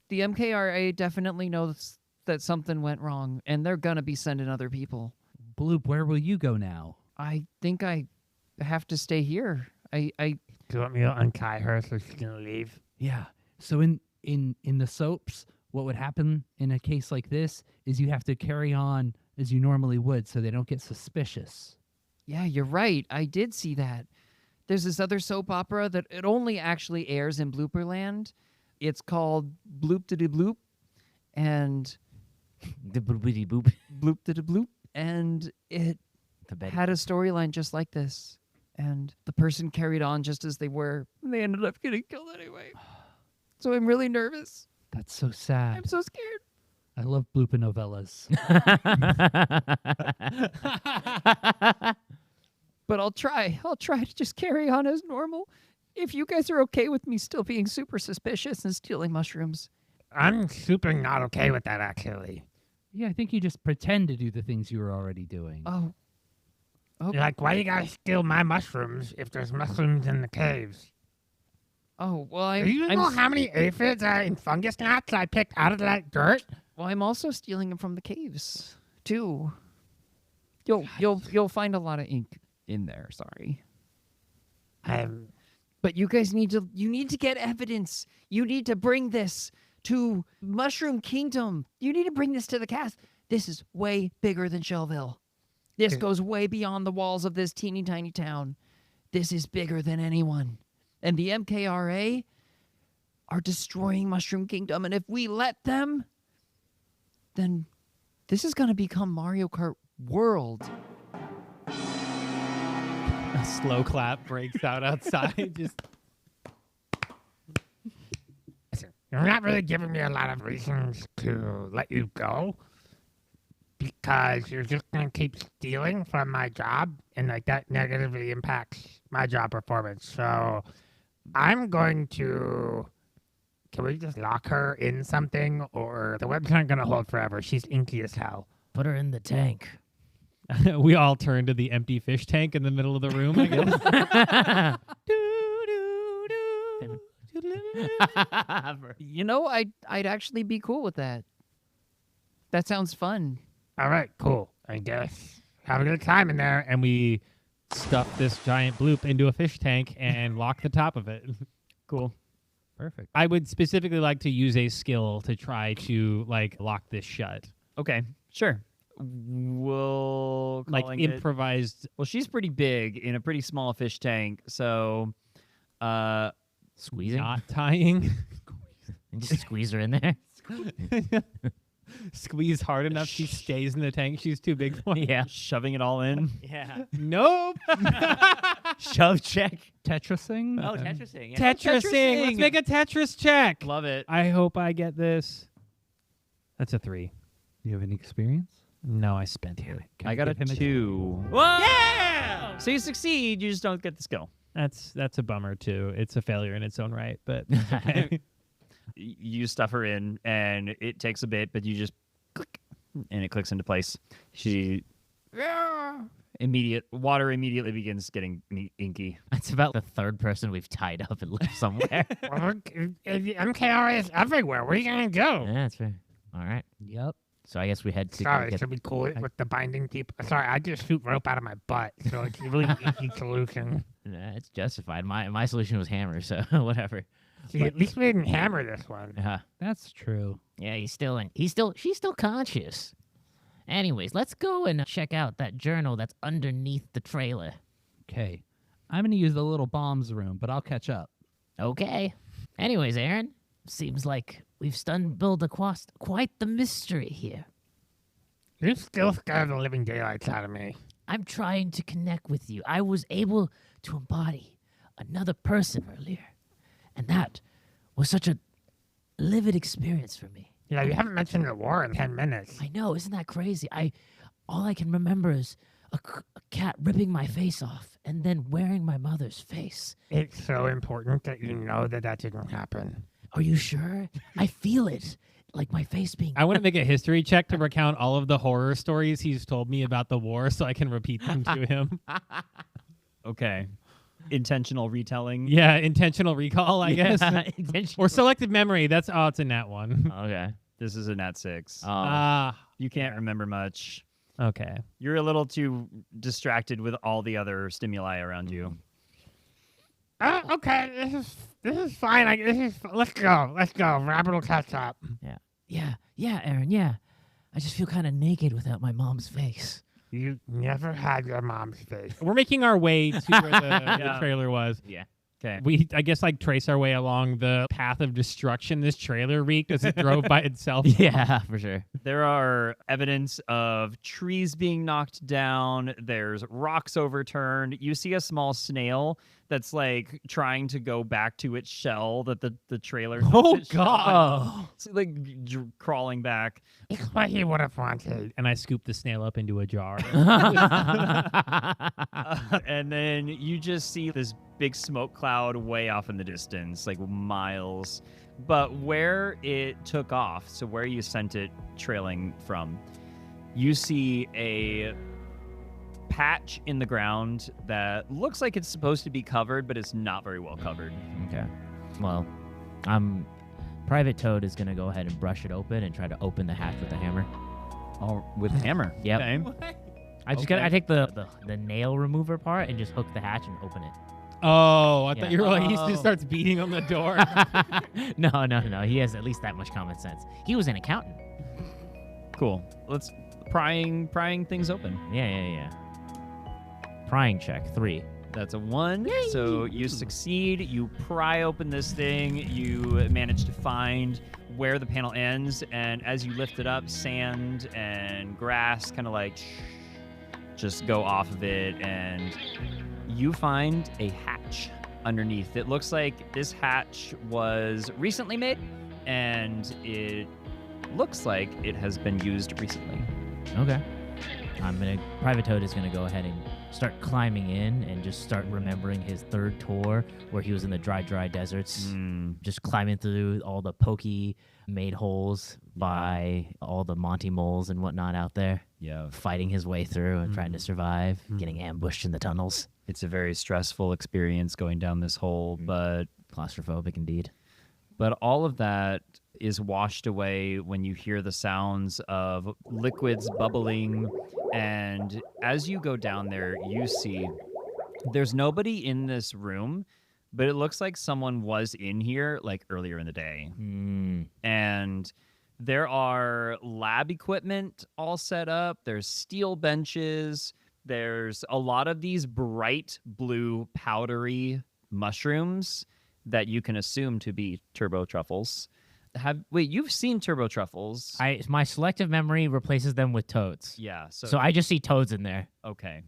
the MKRA definitely knows that something went wrong, and they're going to be sending other people. Bloop, where will you go now? I think I have to stay here. Do you want me to untie her so she can leave? Yeah. So in the soaps, what would happen in a case like this is you have to carry on as you normally would so they don't get suspicious. Yeah, you're right. I did see that. There's this other soap opera that it only actually airs in Blooperland. It's called Bloop de Bloop, and The boopity boop. Bloop de Bloop, and it The bed. had a storyline just like this. And the person carried on just as they were, and they ended up getting killed anyway. So I'm really nervous. That's so sad. I'm so scared. I love blooper novellas. But I'll try. I'll try to just carry on as normal. If you guys are okay with me still being super suspicious and stealing mushrooms. I'm super not okay with that, actually. Yeah, I think you just pretend to do the things you were already doing. Oh. Okay. Like, why you gotta steal my mushrooms if there's mushrooms in the caves? Oh, well, Do you know how many aphids and fungus gnats I picked out of that dirt? I'm also stealing them from the caves, too. You'll find a lot of ink in there, sorry. But you guys need to get evidence. You need to bring this to Mushroom Kingdom. You need to bring this to the cast. This is way bigger than Shellville. This goes way beyond the walls of this teeny tiny town. This is bigger than anyone. And the MKRA are destroying Mushroom Kingdom. And if we let them, then this is going to become Mario Kart World. A slow clap breaks out outside. Just Listen, you're not really giving me a lot of reasons to let you go because you're just going to keep stealing from my job and like that negatively impacts my job performance. So I'm going to... Can we just lock her in something or the web's not going to hold forever? She's inky as hell. Put her in the tank. we all turn to the empty fish tank in the middle of the room, I guess. You know, I'd actually be cool with that. That sounds fun. All right, cool. I guess. Have a good time in there. And we stuff this giant bloop into a fish tank and lock the top of it. Cool. Perfect. I would specifically like to use a skill to try to like lock this shut. Okay, sure. We'll Like calling it- improvised. Well, she's pretty big in a pretty small fish tank, so Squeezing. Knot tying. And just squeeze her in there. Squeeze hard enough she stays in the tank. She's too big for it. Yeah. shoving it all in. Yeah. Nope. Shove check. Tetrising? Oh, Tetrising. Yeah. Tetrising. Let's make a Tetris check. Love it. I hope I get this. That's a 3. Do you have any experience? No, I spent it. Can I got a give him 2. Yeah. So you succeed, you just don't get the skill. That's a bummer too. It's a failure in its own right, but okay. You stuff her in, and it takes a bit, but you just click, and it clicks into place. She water immediately begins getting inky. That's about the third person we've tied up and left somewhere. Well, MKR is everywhere. What are you going to do? Yeah, that's fair. All right. Yep. So I guess we had to Sorry, get should we cool it with the binding people? Sorry, I just shoot rope out of my butt, so it's a really easy solution. Nah, it's justified. My solution was hammer, so whatever. See, at least we didn't hammer this one. That's true. Yeah, she's still conscious. Anyways, let's go and check out that journal that's underneath the trailer. Okay. I'm going to use the little bombs room, but I'll catch up. Okay. Anyways, Aaron, seems like we've stumbled across quite the mystery here. You still scared the living daylights out of me. I'm trying to connect with you. I was able to embody another person earlier, and that was such a livid experience for me. Yeah, you haven't mentioned the war in 10 minutes. I know, isn't that crazy? All I can remember is a cat ripping my face off and then wearing my mother's face. It's so important that you know that didn't happen. Are you sure? I feel it, like my face being. I want to make a history check to recount all of the horror stories he's told me about the war so I can repeat them to him. Okay. Intentional retelling. Yeah, intentional recall, I guess. Intentional. Or selective memory. It's a nat 1. Okay. This is a nat 6. Ah, You can't remember much. okay. You're a little too distracted with all the other stimuli around you. Okay, this is fine. Let's go. Rabbit will catch up. Yeah, Aaron, yeah. I just feel kind of naked without my mom's face. You never had your mom's face. We're making our way to where the trailer was. Yeah. Okay. We, I guess, like trace our way along the path of destruction this trailer wreaked as it drove by itself. Yeah, for sure. There are evidence of trees being knocked down. There's rocks overturned. You see a small snail that's like trying to go back to its shell that the trailer. Oh, its shell. God. It's like crawling back. It's what he would have wanted. And I scooped the snail up into a jar. And then you just see this big smoke cloud way off in the distance, like miles. But where it took off, so where you sent it trailing from, you see a patch in the ground that looks like it's supposed to be covered, but it's not very well covered. Okay. Well, Private Toad is gonna go ahead and brush it open and try to open the hatch with a hammer. Oh, with a hammer. Yep. Okay. I take the nail remover part and just hook the hatch and open it. Oh, I Yeah. thought you were like, he Oh. just starts beating on the door. No. He has at least that much common sense. He was an accountant. Cool. Let's prying things open. Yeah. Prying check 3. That's a 1. So you succeed. You pry open this thing. You manage to find where the panel ends. And as you lift it up, sand and grass kind of like just go off of it. And you find a hatch underneath. It looks like this hatch was recently made. And it looks like it has been used recently. Okay. Private Toad is gonna go ahead and start climbing in and just start remembering his third tour where he was in the dry deserts, just climbing through all the pokey made holes by all the Monty moles and whatnot out there. Yeah. Fighting his way through and trying to survive, getting ambushed in the tunnels. It's a very stressful experience going down this hole, but Claustrophobic indeed. all of that is washed away when you hear the sounds of liquids bubbling. And as you go down there, you see there's nobody in this room, but it looks like someone was in here like earlier in the day. And there are lab equipment all set up. There's steel benches. There's a lot of these bright blue powdery mushrooms that you can assume to be turbo truffles. You've seen turbo truffles? My selective memory replaces them with toads. Yeah. So I just see toads in there. Okay.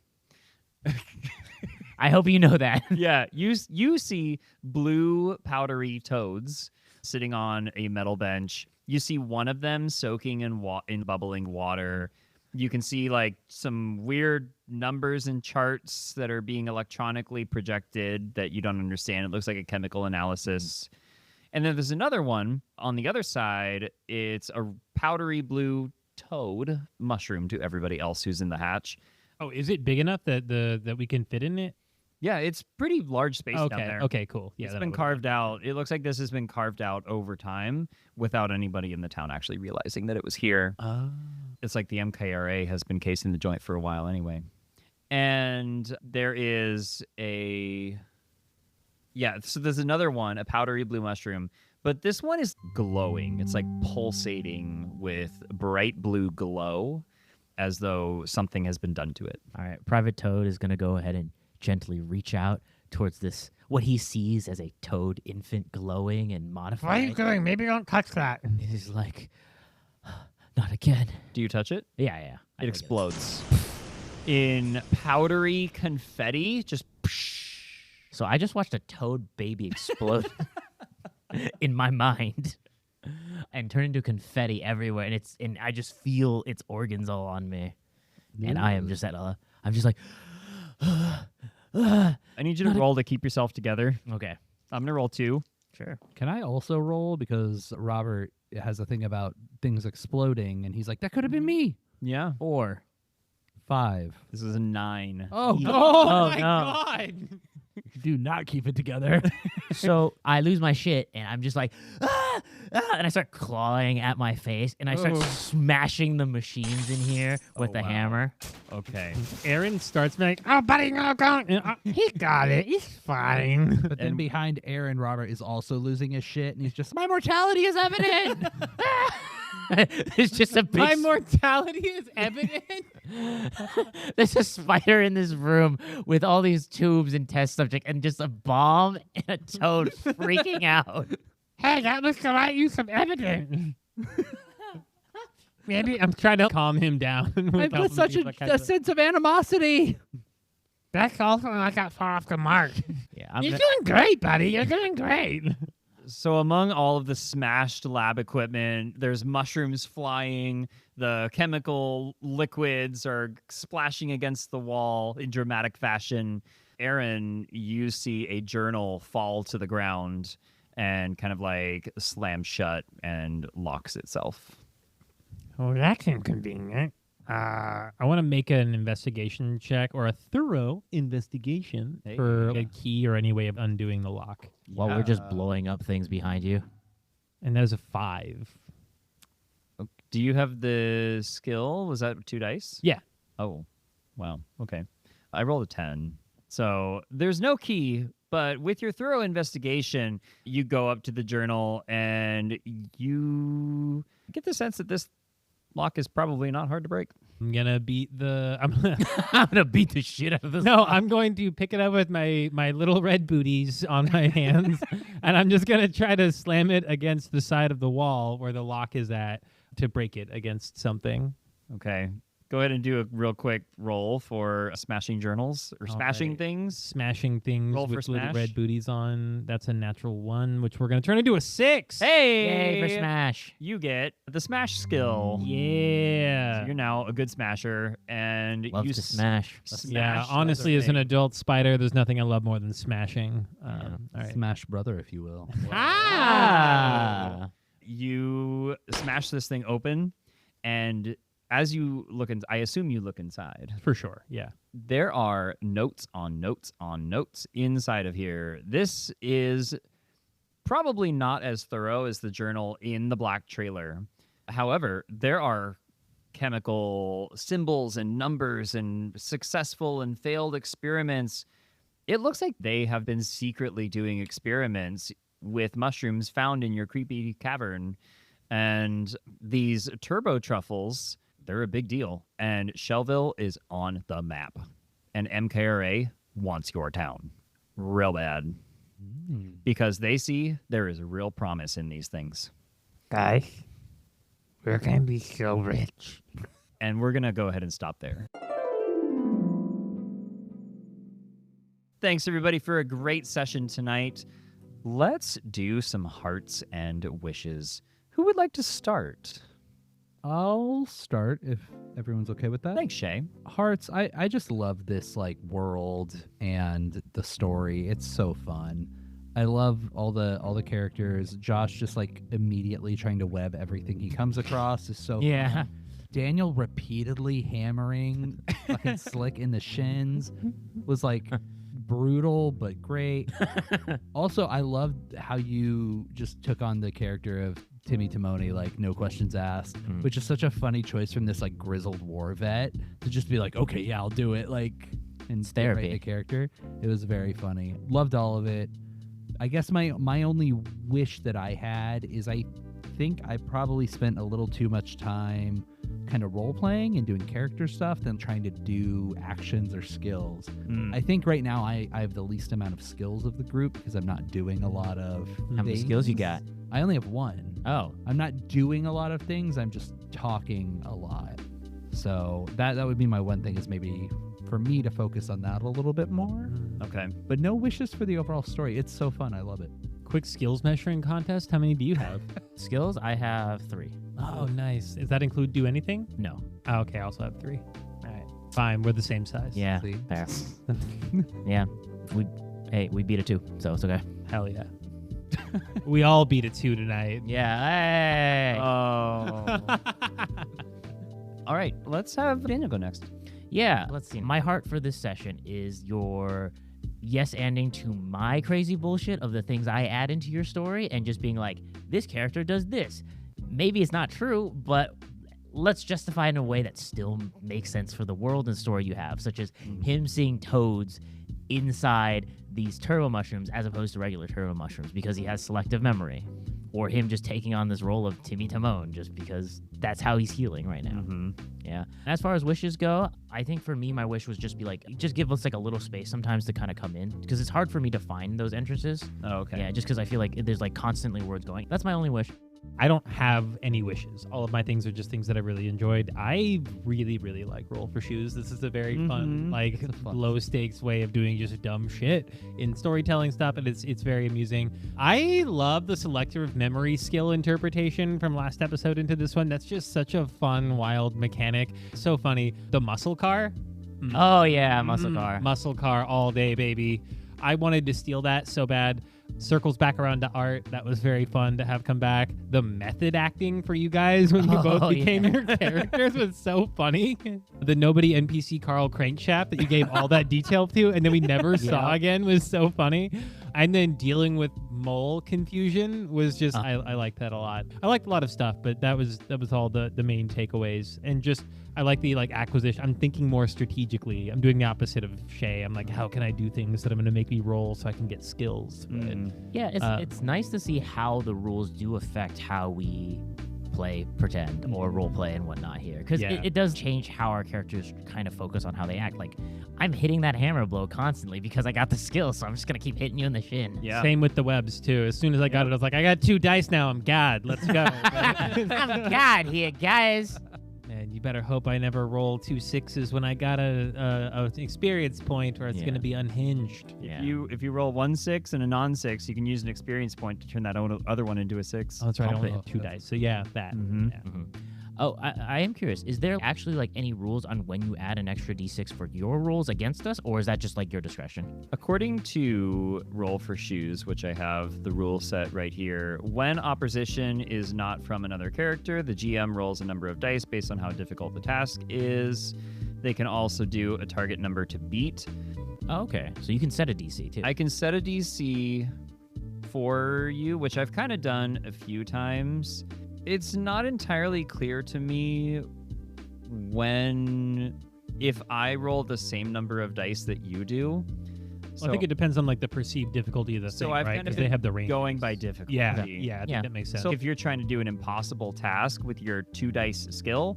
I hope you know that. Yeah, you see blue powdery toads sitting on a metal bench. You see one of them soaking in bubbling water. You can see like some weird numbers and charts that are being electronically projected that you don't understand. It looks like a chemical analysis. And then there's another one on the other side. It's a powdery blue toad mushroom to everybody else who's in the hatch. Oh, is it big enough that we can fit in it? Yeah, it's pretty large space down there. Okay, cool. Yeah, It's that been would- carved out. It looks like this has been carved out over time without anybody in the town actually realizing that it was here. It's like the MKRA has been casing the joint for a while anyway. And there is so there's another one, a powdery blue mushroom, but this one is glowing. It's like pulsating with bright blue glow as though something has been done to it. All right, Private Toad is going to go ahead and gently reach out towards this, what he sees as a toad infant glowing and modified. Why are you going? Maybe don't touch that. And he's like, not again. Do you touch it? Yeah. I It think explodes in powdery confetti. Just So I just watched a toad baby explode in my mind and turn into confetti everywhere. And I just feel its organs all on me. And I am just I'm just like, I need you to roll to keep yourself together. okay, I'm gonna roll 2. sure. Can I also roll? Because Robert has a thing about things exploding, and he's like, that could have been me. Yeah. 4. 5. This is a 9. Oh, Oh, Oh, my no. God! do not keep it together. So I lose my shit and I'm just like, and I start clawing at my face, and I start smashing the machines in here with the hammer. Okay. Aaron starts being, oh, buddy, no, don't. He got it. He's fine. But then behind Aaron, Robert is also losing his shit, and he's just, my mortality is evident. It's just a big. My mortality is evident. There's a spider in this room with all these tubes and test subject, and just a bomb and a toad freaking out. Hey, that looks like you some evidence. Maybe I'm trying to calm him down. I've got such a sense of animosity. That's also not that far off the mark. Yeah, You're doing great, buddy. You're doing great. So among all of the smashed lab equipment, there's mushrooms flying. The chemical liquids are splashing against the wall in dramatic fashion. Aaron, you see a journal fall to the ground and kind of like slam shut and locks itself. Oh, that's inconvenient. I want to make an investigation check or a thorough investigation for a key or any way of undoing the lock. While we're just blowing up things behind you. And that was a 5. Do you have the skill? Was that 2 dice? Yeah. Oh, wow. Okay. I rolled a 10. So there's no key, but with your thorough investigation, you go up to the journal and you get the sense that this lock is probably not hard to break. I'm gonna beat the. I'm gonna beat the shit out of this. No, I'm going to pick it up with my little red booties on my hands, and I'm just gonna try to slam it against the side of the wall where the lock is at to break it against something. Okay. Go ahead and do a real quick roll for smashing journals or smashing things. Smashing things Roll for with smash. red booties on. That's a natural 1, which we're gonna turn into a 6. Hey! Yay for smash. You get the smash skill. Yeah. So you're now a good smasher, and Love you to smash. Yeah, smash honestly, other as an thing. adult spider, there's nothing I love more than smashing. All right. Smash brother, if you will. Ah! You smash this thing open, and as you look I assume you look inside. For sure, yeah. There are notes on notes on notes inside of here. This is probably not as thorough as the journal in the black trailer. However, there are chemical symbols and numbers and successful and failed experiments. It looks like they have been secretly doing experiments with mushrooms found in your creepy cavern. And these turbo truffles, they're a big deal. And Shellville is on the map. And MKRA wants your town real bad. Because they see there is real promise in these things. Guys, we're going to be so rich. And we're going to go ahead and stop there. Thanks, everybody, for a great session tonight. Let's do some hearts and wishes. Who would like to start? I'll start if everyone's okay with that. Thanks, Shea. Hearts, I just love this like world and the story. It's so fun. I love all the characters. Josh just like immediately trying to web everything he comes across is so fun. Daniel repeatedly hammering fucking Slick in the shins was like brutal but great. Also, I loved how you just took on the character of Timmy Timoni, like no questions asked, which is such a funny choice from this like grizzled war vet to just be like, okay, yeah, I'll do it, like, and therapy. write the character. It was very funny. Loved all of it. I guess my only wish that I had is I think I probably spent a little too much time kind of role playing and doing character stuff than trying to do actions or skills. I think right now I have the least amount of skills of the group because I'm not doing a lot of How many skills you got? I only have 1. Oh. I'm not doing a lot of things. I'm just talking a lot. So that would be my one thing, is maybe for me to focus on that a little bit more. Okay. But no wishes for the overall story. It's so fun. I love it. Quick skills measuring contest. How many do you have? Skills? I have 3. Oh, nice. Does that include do anything? No. Oh, okay, I also have 3. All right. Fine, we're the same size. Yeah. See? Fair. Yeah. We beat a 2, so it's okay. Hell yeah. We all beat a 2 tonight. Yeah. Hey. Oh. All right. Let's have Daniel go next. Yeah, let's see. My heart for this session is your yes-anding to my crazy bullshit of the things I add into your story and just being like, this character does this. Maybe it's not true, but let's justify it in a way that still makes sense for the world and story you have, such as him seeing toads inside these turbo mushrooms as opposed to regular turbo mushrooms because he has selective memory, or him just taking on this role of Timmy Timon just because that's how he's healing right now. Yeah. As far as wishes go, I think for me, my wish was just be like, just give us like a little space sometimes to kind of come in, because it's hard for me to find those entrances. Oh, okay. Yeah, just because I feel like there's like constantly words going. That's my only wish. I don't have any wishes. All of my things are just things that I really enjoyed. I really, really like Roll for Shoes. This is a very fun, like low stakes way of doing just dumb shit in storytelling stuff, and it's very amusing. I love the selective memory skill interpretation from last episode into this one. That's just such a fun, wild mechanic. So funny. The muscle car. Oh yeah, muscle car. Muscle car all day, baby. I wanted to steal that so bad. Circles back around to art. That was very fun to have come back. The method acting for you guys when you both became your characters was so funny. The nobody NPC Carl Crankshaft that you gave all that detail to and then we never saw again was so funny. And then dealing with mole confusion was just I liked that a lot. I liked a lot of stuff, but that was all the main takeaways. And just I like the acquisition. I'm thinking more strategically. I'm doing the opposite of Shea. I'm like, how can I do things that I'm going to make me roll so I can get skills? Yeah, it's nice to see how the rules do affect how we play pretend or role play and whatnot here, because it does change how our characters kind of focus on how they act. Like, I'm hitting that hammer blow constantly because I got the skill, so I'm just gonna keep hitting you in the shin. Yeah. Same with the webs too. As soon as I got it, I was like, I got 2 dice now. I'm God. Let's go. I'm God here, guys. And you better hope I never roll 2 6s when I got a experience point, or it's gonna be unhinged. Yeah. If you roll 1 6 and a non-6, you can use an experience point to turn that other one into a 6. Oh, that's right. I only have 2 dice. So yeah, that. Yeah. Oh, I am curious. Is there actually like any rules on when you add an extra d6 for your rolls against us, or is that just like your discretion? According to Roll for Shoes, which I have the rule set right here, when opposition is not from another character, the GM rolls a number of dice based on how difficult the task is. They can also do a target number to beat. Oh, okay. So you can set a DC too. I can set a DC for you, which I've kind of done a few times. It's not entirely clear to me if I roll the same number of dice that you do. Well, I think it depends on the perceived difficulty of the thing, I've right? kind of Because they have the range. going by difficulty. Yeah, I think that makes sense. So if you're trying to do an impossible task with your 2 dice skill,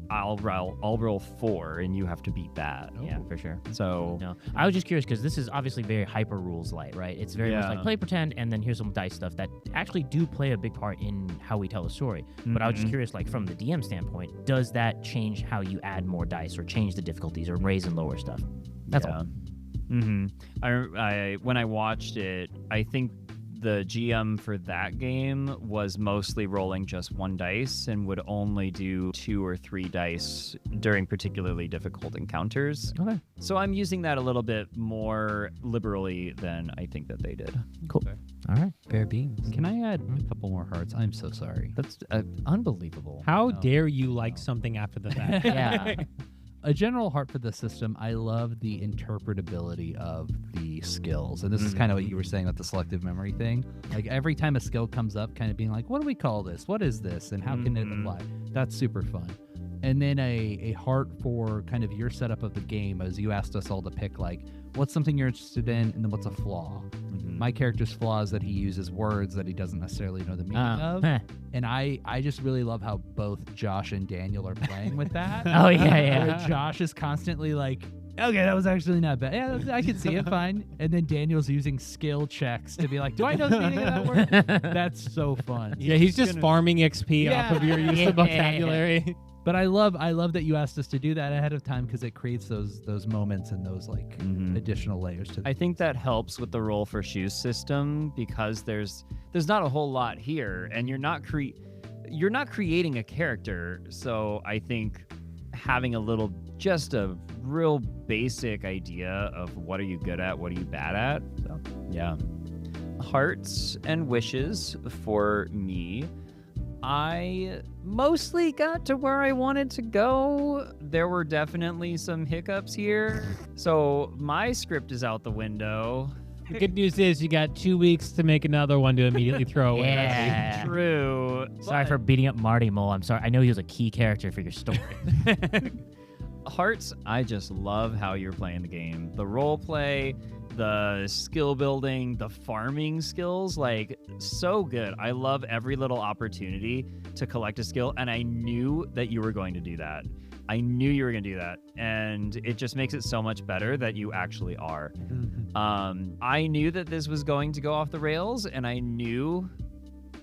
I'll roll 4 and you have to beat that. Yeah, for sure. So No, I was just curious because this is obviously very hyper rules light, right? It's very much like play pretend, and then here's some dice stuff that actually do play a big part in how we tell a story. But I was just curious, from the DM standpoint, does that change how you add more dice or change the difficulties or raise and lower stuff? That's all. I when I watched it, I think the GM for that game was mostly rolling just 1 dice and would only do 2 or 3 dice during particularly difficult encounters. Okay. So I'm using that a little bit more liberally than I think that they did. Cool. All right. Fair beans. Can I add a couple more hearts? I'm so sorry. That's unbelievable. How dare you like something after the fact? Yeah. A general heart for the system. I love the interpretability of the skills. And this is kind of what you were saying about the selective memory thing. Like every time a skill comes up, kind of being like, what do we call this? What is this? And how can it apply? That's super fun. And then a heart for kind of your setup of the game, as you asked us all to pick, what's something you're interested in, and then what's a flaw. My character's flaw is that he uses words that he doesn't necessarily know the meaning of. And I just really love how both Josh and Daniel are playing with that. Oh, yeah. Where Josh is constantly like, okay, that was actually not bad. Yeah, I can see it, fine. And then Daniel's using skill checks to be like, do I know the meaning of that word? That's so fun. Yeah, he's just farming XP off of your use of vocabulary. But I love that you asked us to do that ahead of time, because it creates those moments and those additional layers to. I think that helps with the Roll for Shoes system, because there's not a whole lot here, and you're not creating a character. So I think having just a real basic idea of what are you good at, what are you bad at. So yeah, hearts and wishes for me. I mostly got to where I wanted to go. There were definitely some hiccups here. So my script is out the window. The good news is you got 2 weeks to make another one to immediately throw away. Yeah. True. Sorry for beating up Marty Mole. I'm sorry. I know he was a key character for your story. Hearts, I just love how you're playing the game. The role play, the skill building, the farming skills, like so good. I love every little opportunity to collect a skill, and I knew that you were going to do that. I knew you were going to do that, and it just makes it so much better that you actually are. I knew that this was going to go off the rails, and I knew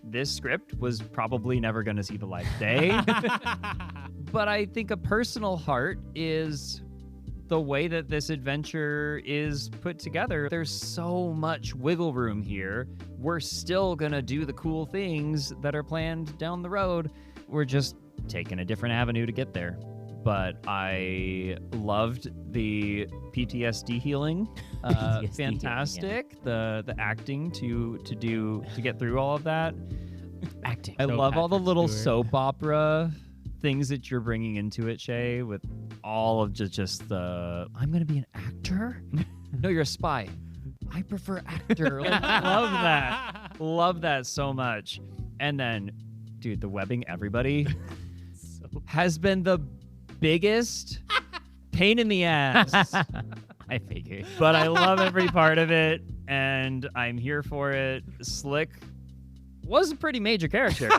this script was probably never going to see the light of day. But I think a personal heart is the way that this adventure is put together. There's so much wiggle room here. We're still going to do the cool things that are planned down the road. We're just taking a different avenue to get there. But I loved the PTSD healing. PTSD Fantastic. The acting to get through all of that. Acting. I So love all the Patrick little Stewart. soap opera things that you're bringing into it, Shay, with all of just the I'm gonna be an actor. No, you're a spy. I prefer actor. Like, love that. Love that so much. And then, dude, the webbing everybody has been the biggest pain in the ass. I figured. But I love every part of it, and I'm here for it. Slick was a pretty major character,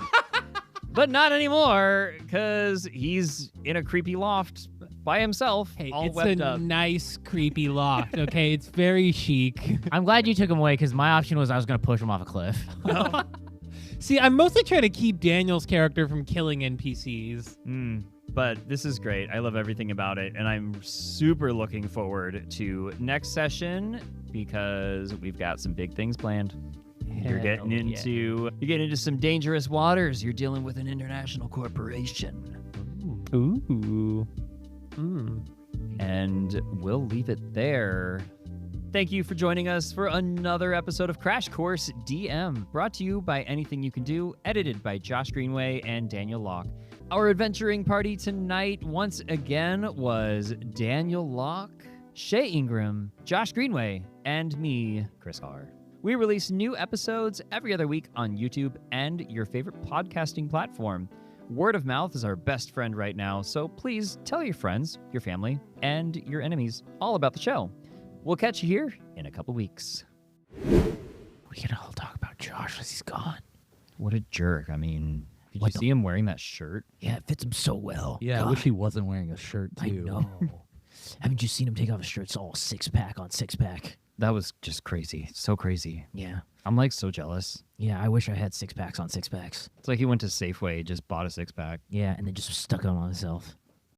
but not anymore, because he's in a creepy loft by himself, Hey, all it's webbed a up. nice, creepy loft, okay? It's very chic. I'm glad you took him away because my option was I was going to push him off a cliff. See, I'm mostly trying to keep Daniel's character from killing NPCs. But this is great. I love everything about it, and I'm super looking forward to next session because we've got some big things planned. You're getting into some dangerous waters. You're dealing with an international corporation. Ooh. And we'll leave it there. Thank you for joining us for another episode of Crash Course DM, brought to you by Anything You Can Do, edited by Josh Greenway and Daniel Locke. Our adventuring party tonight, once again, was Daniel Locke, Shea Ingram, Josh Greenway, and me, Chris R. We release new episodes every other week on YouTube and your favorite podcasting platform. Word of mouth is our best friend right now, so please tell your friends, your family, and your enemies all about the show. We'll catch you here in a couple weeks. We can all talk about Josh as he's gone. What a jerk. I mean, did What you see him wearing that shirt? Yeah, it fits him so well. Yeah, I God, wish he wasn't wearing a shirt too. I know. Haven't you seen him take off his shirt? It's all six-pack on six-pack. That was just crazy. So crazy. Yeah. I'm like so jealous. Yeah, I wish I had six-packs on six-packs. It's like he went to Safeway, just bought a 6-pack. Yeah, and then just stuck it on himself.